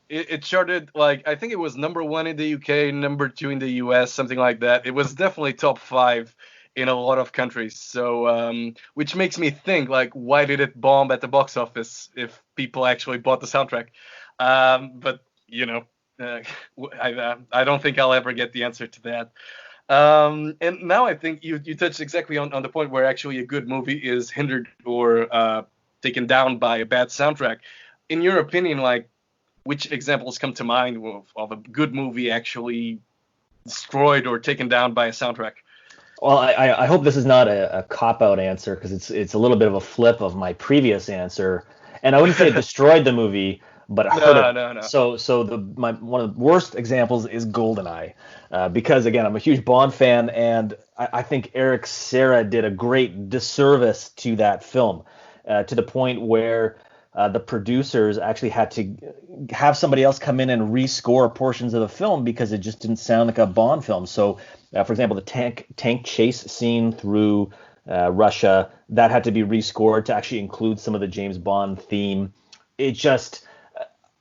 It charted like I think it was number one in the UK, number two in the US, something like that. It was definitely top five in a lot of countries. So, which makes me think like, why did it bomb at the box office if people actually bought the soundtrack? But I don't think I'll ever get the answer to that. And now I think you touched exactly on the point where actually a good movie is hindered or taken down by a bad soundtrack. In your opinion, like, which examples come to mind of a good movie actually destroyed or taken down by a soundtrack? Well, I hope this is not a cop-out answer because it's a little bit of a flip of my previous answer. And I wouldn't say it destroyed the movie, but it hurt it. No. So one of the worst examples is GoldenEye, because again I'm a huge Bond fan, and I think Eric Serra did a great disservice to that film, to the point where the producers actually had to have somebody else come in and rescore portions of the film because it just didn't sound like a Bond film. So, for example, the tank chase scene through Russia, that had to be rescored to actually include some of the James Bond theme. It just,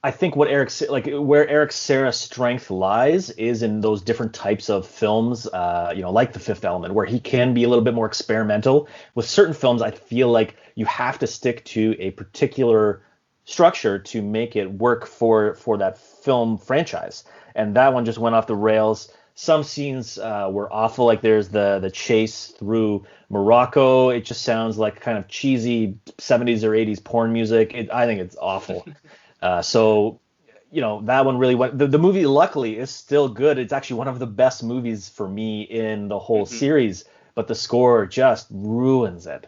I think where Eric Serra's strength lies is in those different types of films, like The Fifth Element, where he can be a little bit more experimental. With certain films, I feel like you have to stick to a particular structure to make it work for that film franchise. And that one just went off the rails. Some scenes were awful, like there's the chase through Morocco. It just sounds like kind of cheesy 70s or 80s porn music. I think it's awful. So that one really went. The movie, luckily, is still good. It's actually one of the best movies for me in the whole series, but the score just ruins it.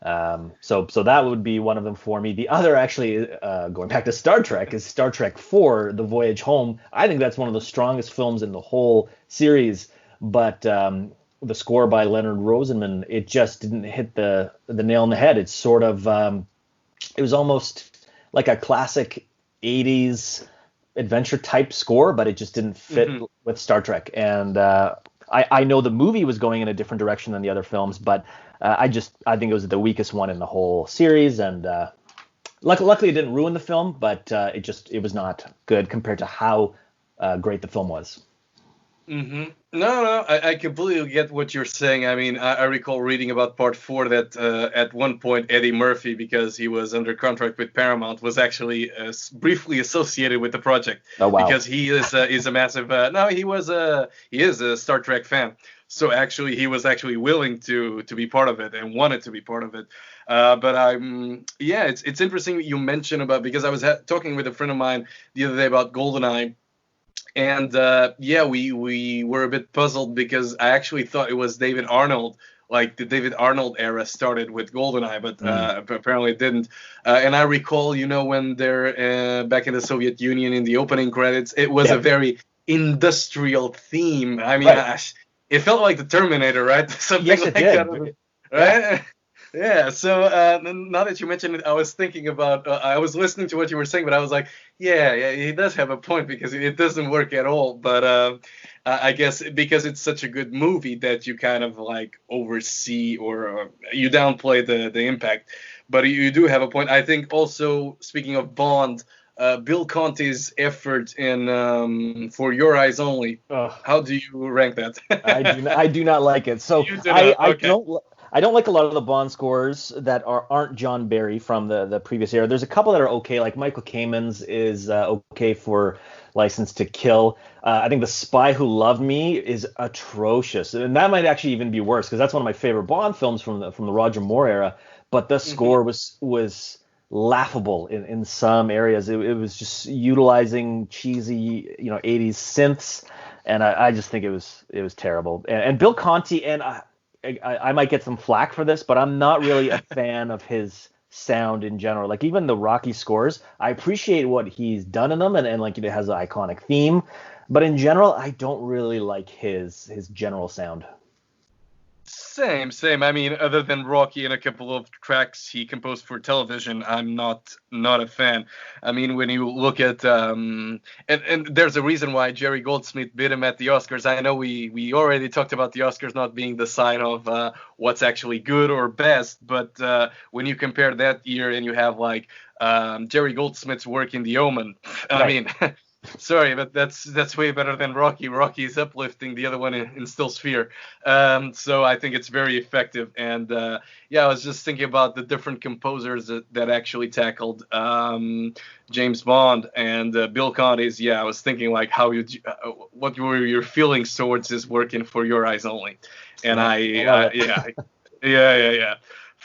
So that would be one of them for me. The other, actually, going back to Star Trek, is Star Trek 4, The Voyage Home. I think that's one of the strongest films in the whole series, but the score by Leonard Rosenman, it just didn't hit the nail on the head. It's sort of it was almost like a classic 80s adventure type score, but it just didn't fit with Star Trek. And I know the movie was going in a different direction than the other films, but I think it was the weakest one in the whole series. And luckily it didn't ruin the film, but it was not good compared to how great the film was. No, no, I completely get what you're saying. I mean, I recall reading about part 4 that at one point Eddie Murphy, because he was under contract with Paramount, was actually briefly associated with the project. Oh, wow. Because he is a massive. He is a Star Trek fan. So actually, he was actually willing to be part of it and wanted to be part of it. It's interesting you mentioned about, because I was talking with a friend of mine the other day about GoldenEye. And we were a bit puzzled because I actually thought it was David Arnold, like the David Arnold era started with GoldenEye, but apparently it didn't. And I recall, when they're back in the Soviet Union in the opening credits, it was a very industrial theme. I mean, it felt like the Terminator, right? Something yes, like did. that, right? Yeah. Yeah, so now that you mentioned it, I was thinking about, I was listening to what you were saying, but I was like, yeah, he does have a point because it doesn't work at all. But I guess because it's such a good movie that you kind of like oversee or you downplay the impact. But you do have a point. I think also, speaking of Bond, Bill Conti's effort in For Your Eyes Only, how do you rank that? I do not like it. So You do not. Okay. I don't like a lot of the Bond scores that aren't John Barry from the previous era. There's a couple that are okay, like Michael Kamen's is okay for License to Kill. I think The Spy Who Loved Me is atrocious, and that might actually even be worse because that's one of my favorite Bond films from the Roger Moore era. But the score was laughable in some areas. It was just utilizing cheesy 80s synths, and I just think it was terrible. And Bill Conti, and I might get some flack for this, but I'm not really a fan of his sound in general. Like even the Rocky scores, I appreciate what he's done in them, and like it has an iconic theme, but in general, I don't really like his general sound. Same. I mean, other than Rocky and a couple of tracks he composed for television, I'm not a fan. I mean, when you look at and there's a reason why Jerry Goldsmith beat him at the Oscars. I know we already talked about the Oscars not being the sign of what's actually good or best, but when you compare that year and you have like Jerry Goldsmith's work in The Omen, I mean. Sorry, but that's way better than Rocky. Rocky is uplifting, the other one instills fear. So I think it's very effective. And I was just thinking about the different composers that actually tackled James Bond and Bill Conti's. Yeah, I was thinking like what were your feelings towards his work in For Your Eyes Only? And yeah.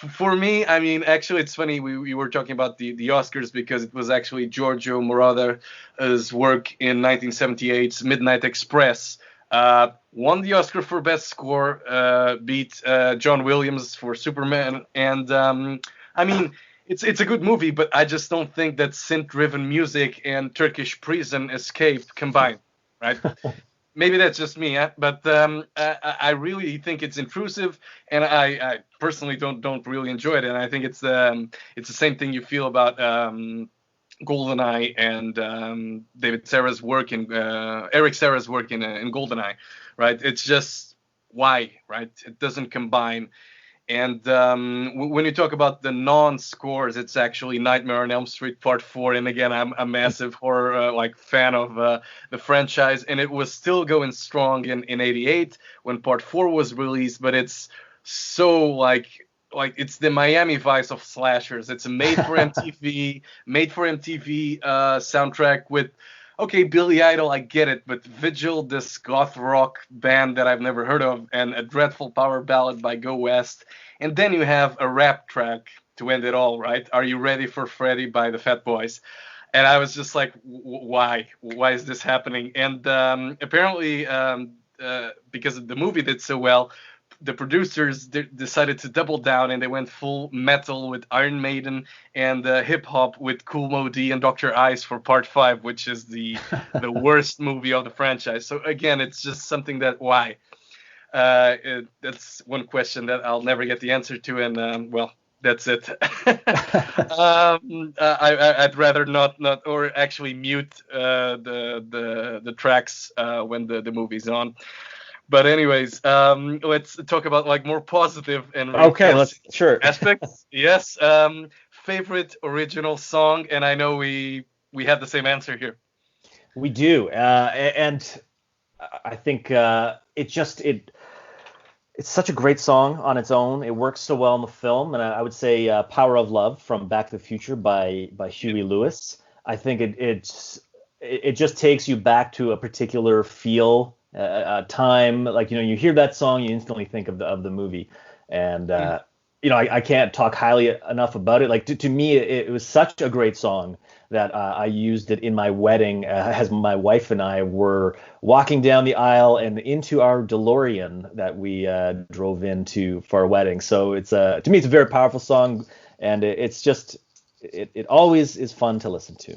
For me, I mean, actually, it's funny. We were talking about the Oscars because it was actually Giorgio Moroder's work in 1978's Midnight Express. Won the Oscar for Best Score, beat John Williams for Superman. And, I mean, it's a good movie, but I just don't think that synth-driven music and Turkish prison escape combined, right? Maybe that's just me, but I really think it's intrusive, and I personally don't really enjoy it. And I think it's the same thing you feel about GoldenEye and David Serra's work in Eric Serra's work in GoldenEye, right? It's just why, right? It doesn't combine. And when you talk about the non-scores, it's actually Nightmare on Elm Street Part 4. And again, I'm a massive horror fan of the franchise. And it was still going strong in 88 when Part 4 was released. But it's so like it's the Miami Vice of slashers. It's a made-for-MTV soundtrack with... Okay, Billy Idol, I get it, but Vigil, this goth rock band that I've never heard of, and a dreadful power ballad by Go West, and then you have a rap track to end it all, right? Are You Ready for Freddy by the Fat Boys? And I was just like, why? Why is this happening? And apparently, because the movie did so well, the producers decided to double down, and they went full metal with Iron Maiden and hip hop with Kool Moe Dee and Dr. Ice for Part 5, which is the worst movie of the franchise. So again, it's just something that why. That's one question that I'll never get the answer to, and well, that's it. I'd rather not, or actually mute the tracks when the movie's on. But anyways, let's talk about like more positive and Okay, let's sure. aspects. Yes, favorite original song, and I know we have the same answer here. We do, and I think it's such a great song on its own. It works so well in the film, and I would say "Power of Love" from Back to the Future by Huey Lewis. I think it just takes you back to a particular feel, time. Like you hear that song, you instantly think of the movie, and I can't talk highly enough about it. Like to me, it was such a great song that I used it in my wedding as my wife and I were walking down the aisle and into our DeLorean that we drove into for our wedding. So it's to me, it's a very powerful song, and it always is fun to listen to.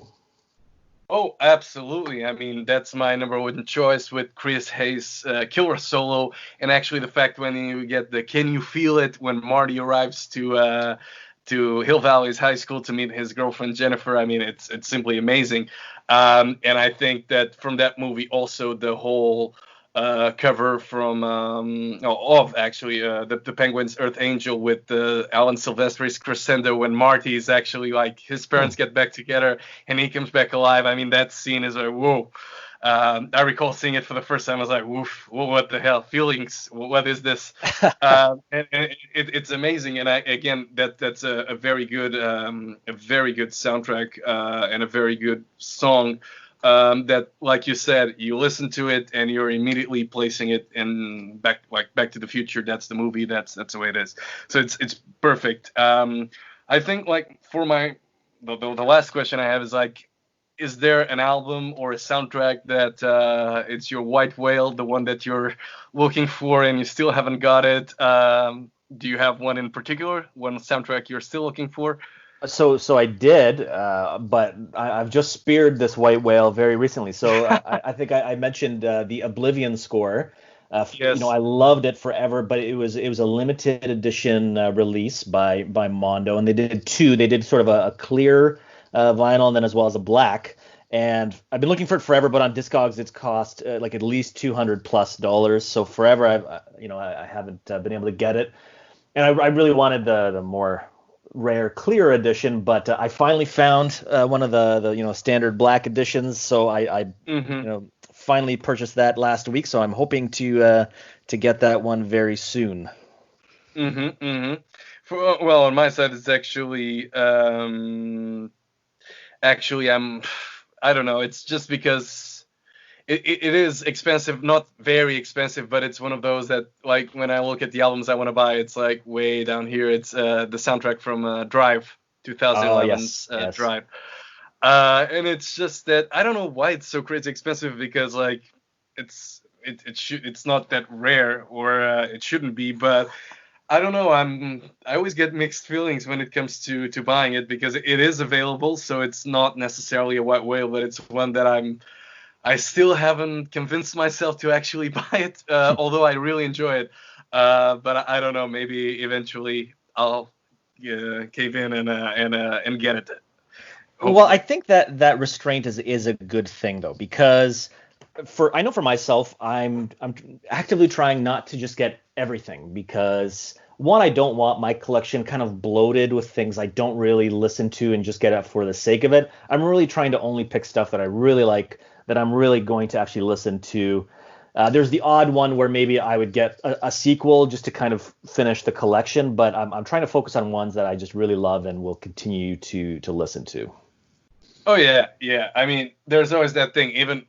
Oh, absolutely. I mean, that's my number one choice with Chris Hayes' killer solo, and actually the fact when you get the "Can You Feel It" when Marty arrives to Hill Valley's high school to meet his girlfriend Jennifer. I mean, it's simply amazing. And I think that from that movie also the whole cover from of actually the Penguins' Earth Angel with Alan Silvestri's Crescendo when Marty is actually like his parents get back together and he comes back alive. I mean, that scene is like whoa. I recall seeing it for the first time. I was like, "Woof! What the hell? Feelings? What is this?" And it's amazing. And that's a very good soundtrack and a very good song. That, like you said, you listen to it and you're immediately placing it in Back to the Future. That's the movie. That's the way it is. So it's perfect. I think like for the last question I have is like, is there an album or a soundtrack that it's your white whale, the one that you're looking for and you still haven't got it? Do you have one in particular, one soundtrack you're still looking for? So I did, but I've just speared this white whale very recently. So I think I mentioned the Oblivion score. Yes. I loved it forever, but it was a limited edition release by Mondo, and they did two. They did sort of a clear vinyl and then as well as a black. And I've been looking for it forever, but on Discogs it's cost like at least $200+. So forever I haven't been able to get it, and I really wanted the more rare clear edition, but I finally found one of the standard black editions. So I finally purchased that last week. So I'm hoping to get that one very soon. Well, on my side, it's actually I don't know. It's just because it is expensive, not very expensive, but it's one of those that like when I look at the albums I want to buy, it's like way down here. It's the soundtrack from Drive, 2011's yes. Drive. And it's just that I don't know why it's so crazy expensive because like it's not that rare or it shouldn't be, but I don't know. I always get mixed feelings when it comes to buying it because it is available, so it's not necessarily a white whale, but it's one that I still haven't convinced myself to actually buy it, although I really enjoy it. But I don't know. Maybe eventually I'll cave in and get it. Hopefully. Well, I think that restraint is a good thing though, because I know for myself, I'm actively trying not to just get everything because one, I don't want my collection kind of bloated with things I don't really listen to and just get it for the sake of it. I'm really trying to only pick stuff that I really like, that I'm really going to actually listen to. There's the odd one where maybe I would get a sequel just to kind of finish the collection, but I'm trying to focus on ones that I just really love and will continue to listen to. Oh yeah. I mean, there's always that thing. Even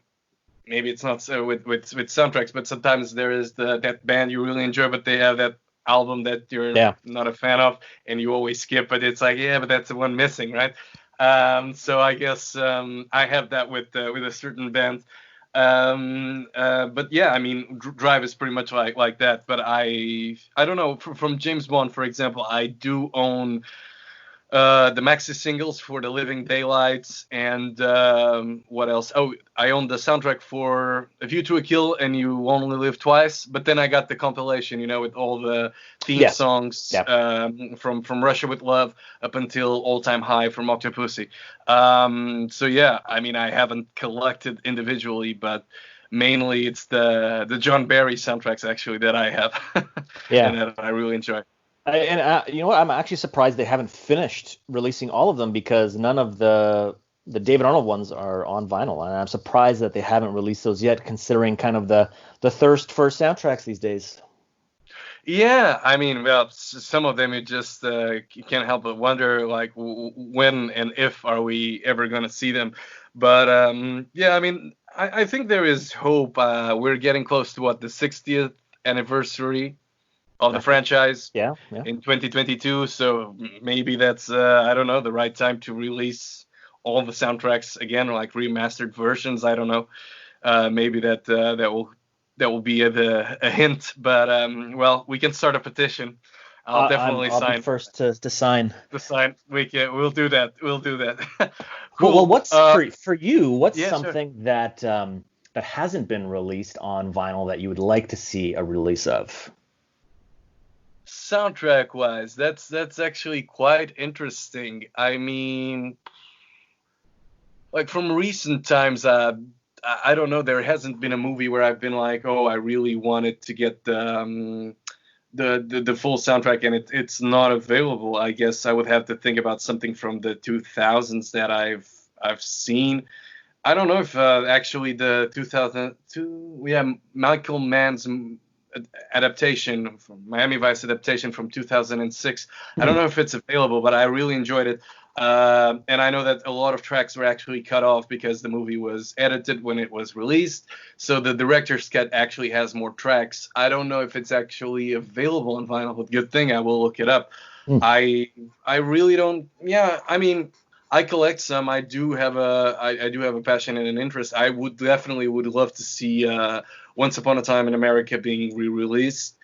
maybe it's not so with soundtracks, but sometimes there is that band you really enjoy, but they have that album that you're not a fan of, and you always skip. But it's like, but that's the one missing, right? So I guess I have that with a certain band. But yeah, I mean, Drive is pretty much like that. But I don't know. From James Bond, for example, I do own the maxi singles for The Living Daylights, and what else? Oh, I own the soundtrack for A View to a Kill and You Only Live Twice. But then I got the compilation, with all the theme Yes. songs Yeah. from Russia with Love up until All Time High from Octopussy. So yeah, I mean, I haven't collected individually, but mainly it's the John Barry soundtracks actually that I have Yeah. and that I really enjoy. You know what? I'm actually surprised they haven't finished releasing all of them because none of the David Arnold ones are on vinyl, and I'm surprised that they haven't released those yet, considering kind of the thirst for soundtracks these days. Yeah, I mean, well, some of them you just you can't help but wonder, like, when and if are we ever gonna see them? But yeah, I mean, I think there is hope. We're getting close to what, the 60th anniversary of the Okay. franchise Yeah. Yeah. in 2022, so maybe that's I don't know, the right time to release all the soundtracks again, like remastered versions. I don't know. Maybe that will be a hint. But well, we can start a petition. I'll definitely I'll be sign first to sign. the sign. We'll do that. We'll do that. Well, Cool. what's for you? What's Yeah, sure. something that hasn't been released on vinyl that you would like to see a release of? Soundtrack wise, that's actually quite interesting. I mean, like from recent times, I don't know. There hasn't been a movie where I've been like, oh, I really wanted to get the full soundtrack, and it's not available. I guess I would have to think about something from the 2000s that I've seen. I don't know if actually the 2002, we have Michael Mann's adaptation from Miami Vice adaptation from 2006. I don't Hmm. know if it's available, but I really enjoyed it. And I know that a lot of tracks were actually cut off because the movie was edited when it was released. So the director's cut actually has more tracks. I don't know if it's actually available on vinyl, but good thing I will look it up. Hmm. I I really don't. Yeah, I mean, I collect some. I do have a passion and an interest. I would definitely would love to see Once Upon a Time in America being re-released.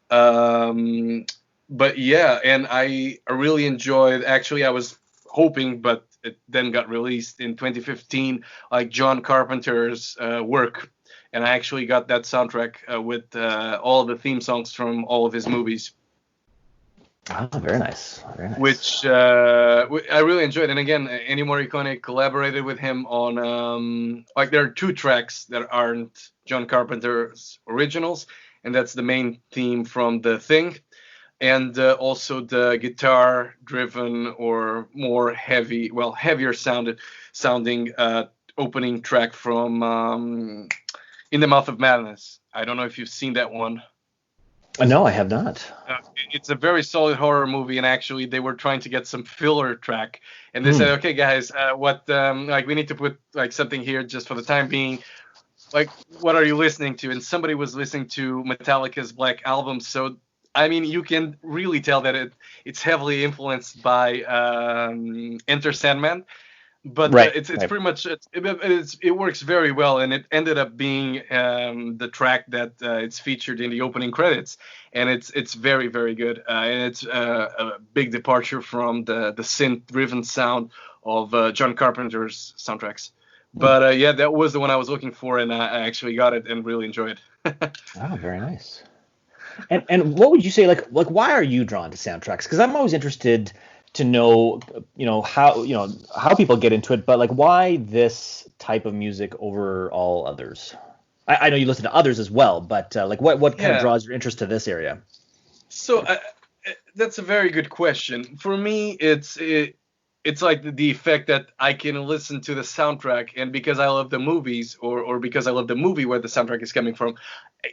Um, but yeah, and I really enjoyed. Actually, I was hoping, but it then got released in 2015, like John Carpenter's work, and I actually got that soundtrack with all the theme songs from all of his movies, Ah, very nice. Very nice. which I really enjoyed. And again, Ennio Morricone collaborated with him on like there are two tracks that aren't John Carpenter's originals, and that's the main theme from The Thing, and also the guitar driven or more heavier sounding opening track from In the Mouth of Madness. I don't know if you've seen that one. No, I have not. It's a very solid horror movie, and actually they were trying to get some filler track, and they Hmm. said, okay guys, what like we need to put like something here just for the time being. Like, what are you listening to? And somebody was listening to Metallica's Black Album. So I mean, you can really tell that it's heavily influenced by Enter Sandman, but Right. it's Right. pretty much it works very well, and it ended up being the track that it's featured in the opening credits, and it's very very good, and it's a big departure from the synth driven sound of John Carpenter's soundtracks. Hmm. But yeah, that was the one I was looking for, and I actually got it and really enjoyed it. Oh, very nice. And what would you say like why are you drawn to soundtracks? Because I'm always interested to know how people get into it, but like why this type of music over all others? I know you listen to others as well, but like what kind of Yeah. draws your interest to this area? So that's a very good question. For me, it's like the effect that I can listen to the soundtrack, and because I love the movies, or because I love the movie where the soundtrack is coming from,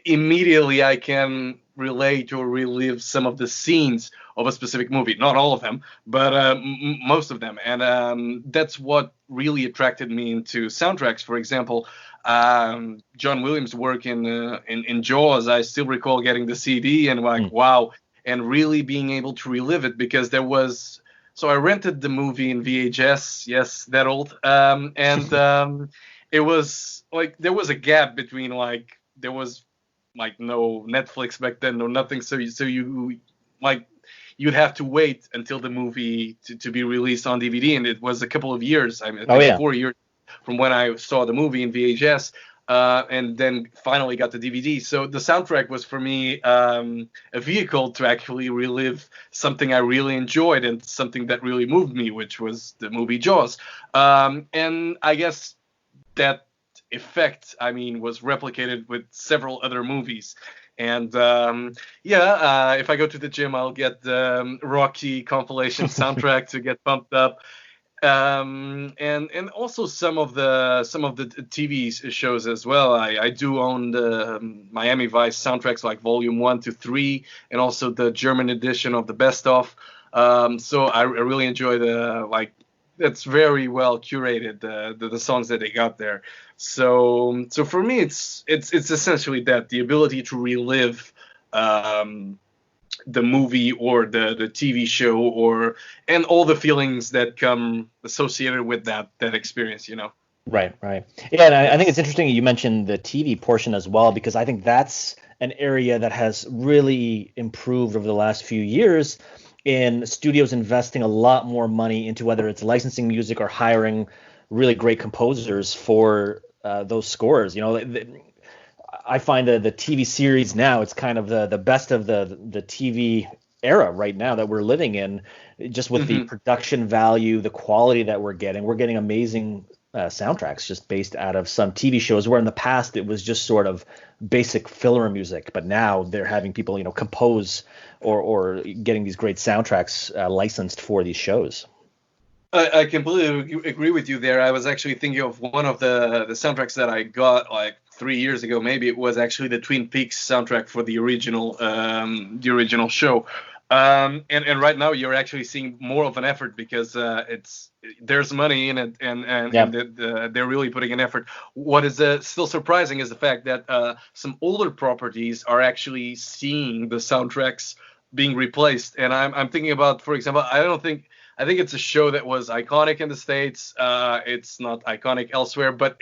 immediately I can relate or relive some of the scenes of a specific movie. Not all of them, but most of them. And that's what really attracted me into soundtracks. For example, John Williams' work in Jaws. I still recall getting the CD and like, Hmm. wow, and really being able to relive it because there was. So I rented the movie in VHS. Yes, that old. it was like there was a gap between like there was like no Netflix back then, no nothing. So you like you'd have to wait until the movie to be released on DVD, and it was a couple of years. I mean, I Oh think yeah. 4 years from when I saw the movie in VHS, and then finally got the DVD. So the soundtrack was for me a vehicle to actually relive something I really enjoyed and something that really moved me, which was the movie Jaws. And I guess that effect, I mean, was replicated with several other movies. And if I go to the gym, I'll get the Rocky compilation soundtrack to get pumped up, and also some of the TV shows as well. I do own the Miami Vice soundtracks, like Volume 1 to 3, and also the German edition of the Best of. So I really enjoy the like. It's very well curated, the songs that they got there. So for me, it's essentially that, the ability to relive um, the movie or the TV show, or and all the feelings that come associated with that experience, you know. Right, right. Yeah, and I think it's interesting you mentioned the TV portion as well, because I think that's an area that has really improved over the last few years in studios investing a lot more money into whether it's licensing music or hiring really great composers for those scores. I find the TV series now, it's kind of the best of the TV era right now that we're living in, just with the Hmm. production value, the quality that we're getting. We're getting amazing soundtracks just based out of some TV shows, where in the past it was just sort of basic filler music, but now they're having people, compose or getting these great soundtracks licensed for these shows. I completely agree with you there. I was actually thinking of one of the soundtracks that I got like 3 years ago. Maybe it was actually the Twin Peaks soundtrack for the original show. And right now you're actually seeing more of an effort, because there's money in it, and Yeah. they're really putting an effort. What is still surprising is the fact that some older properties are actually seeing the soundtracks being replaced. And I'm thinking about, for example, I think it's a show that was iconic in the States. It's not iconic elsewhere, but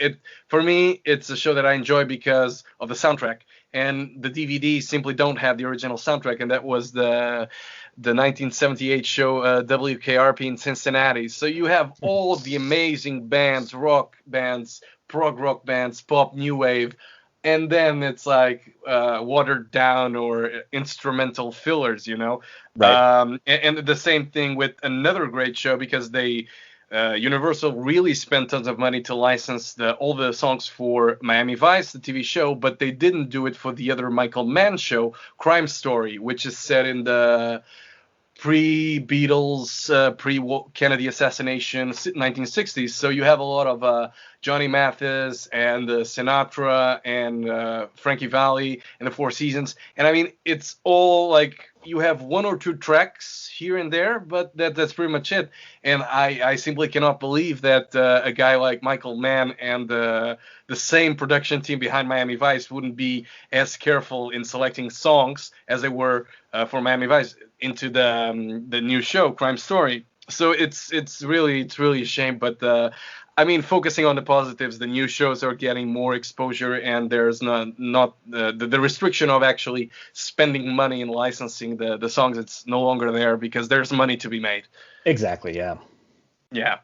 for me, it's a show that I enjoy because of the soundtrack. And the DVD simply don't have the original soundtrack, and that was the 1978 show WKRP in Cincinnati. So you have all of the amazing bands, rock bands, prog rock bands, pop, new wave, and then it's like watered down or instrumental fillers, you know. Right. And the same thing with another great show, because Universal really spent tons of money to license all the songs for Miami Vice, the TV show, but they didn't do it for the other Michael Mann show, Crime Story, which is set in the pre-Beatles, pre-Kennedy assassination 1960s. So you have a lot of Johnny Mathis and Sinatra and Frankie Valli and the Four Seasons. And I mean, it's all like you have one or two tracks here and there, but that's pretty much it. And I simply cannot believe that a guy like Michael Mann and the same production team behind Miami Vice wouldn't be as careful in selecting songs as they were for Miami Vice into the new show Crime Story. So it's really a shame, but I mean, focusing on the positives, the new shows are getting more exposure, and there's not the restriction of actually spending money in licensing the songs. It's no longer there because there's money to be made. Exactly. Yeah. Yeah.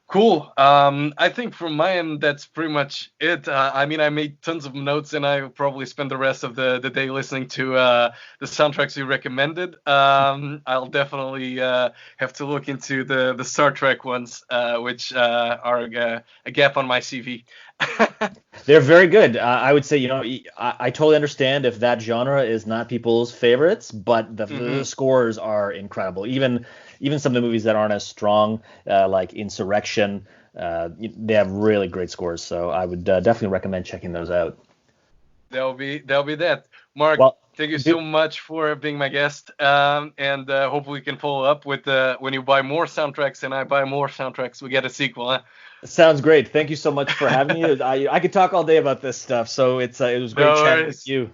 Cool. I think from my end, that's pretty much it. I mean, I made tons of notes, and I probably spend the rest of the day listening to the soundtracks you recommended. I'll definitely have to look into the Star Trek ones, which are a gap on my CV. They're very good. I would say, I totally understand if that genre is not people's favorites, but the Hmm. scores are incredible. Even some of the movies that aren't as strong, like Insurrection, they have really great scores. So I would definitely recommend checking those out. That'll be that. Mark, Well, thank you do, so much for being my guest. And hopefully we can follow up with when you buy more soundtracks and I buy more soundtracks, we get a sequel, sounds great. Thank you so much for having me. I could talk all day about this stuff, so it was No great chatting with worries. you.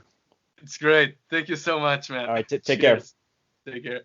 It's great. Thank you so much, man. All right, take care. Cheers. Take care.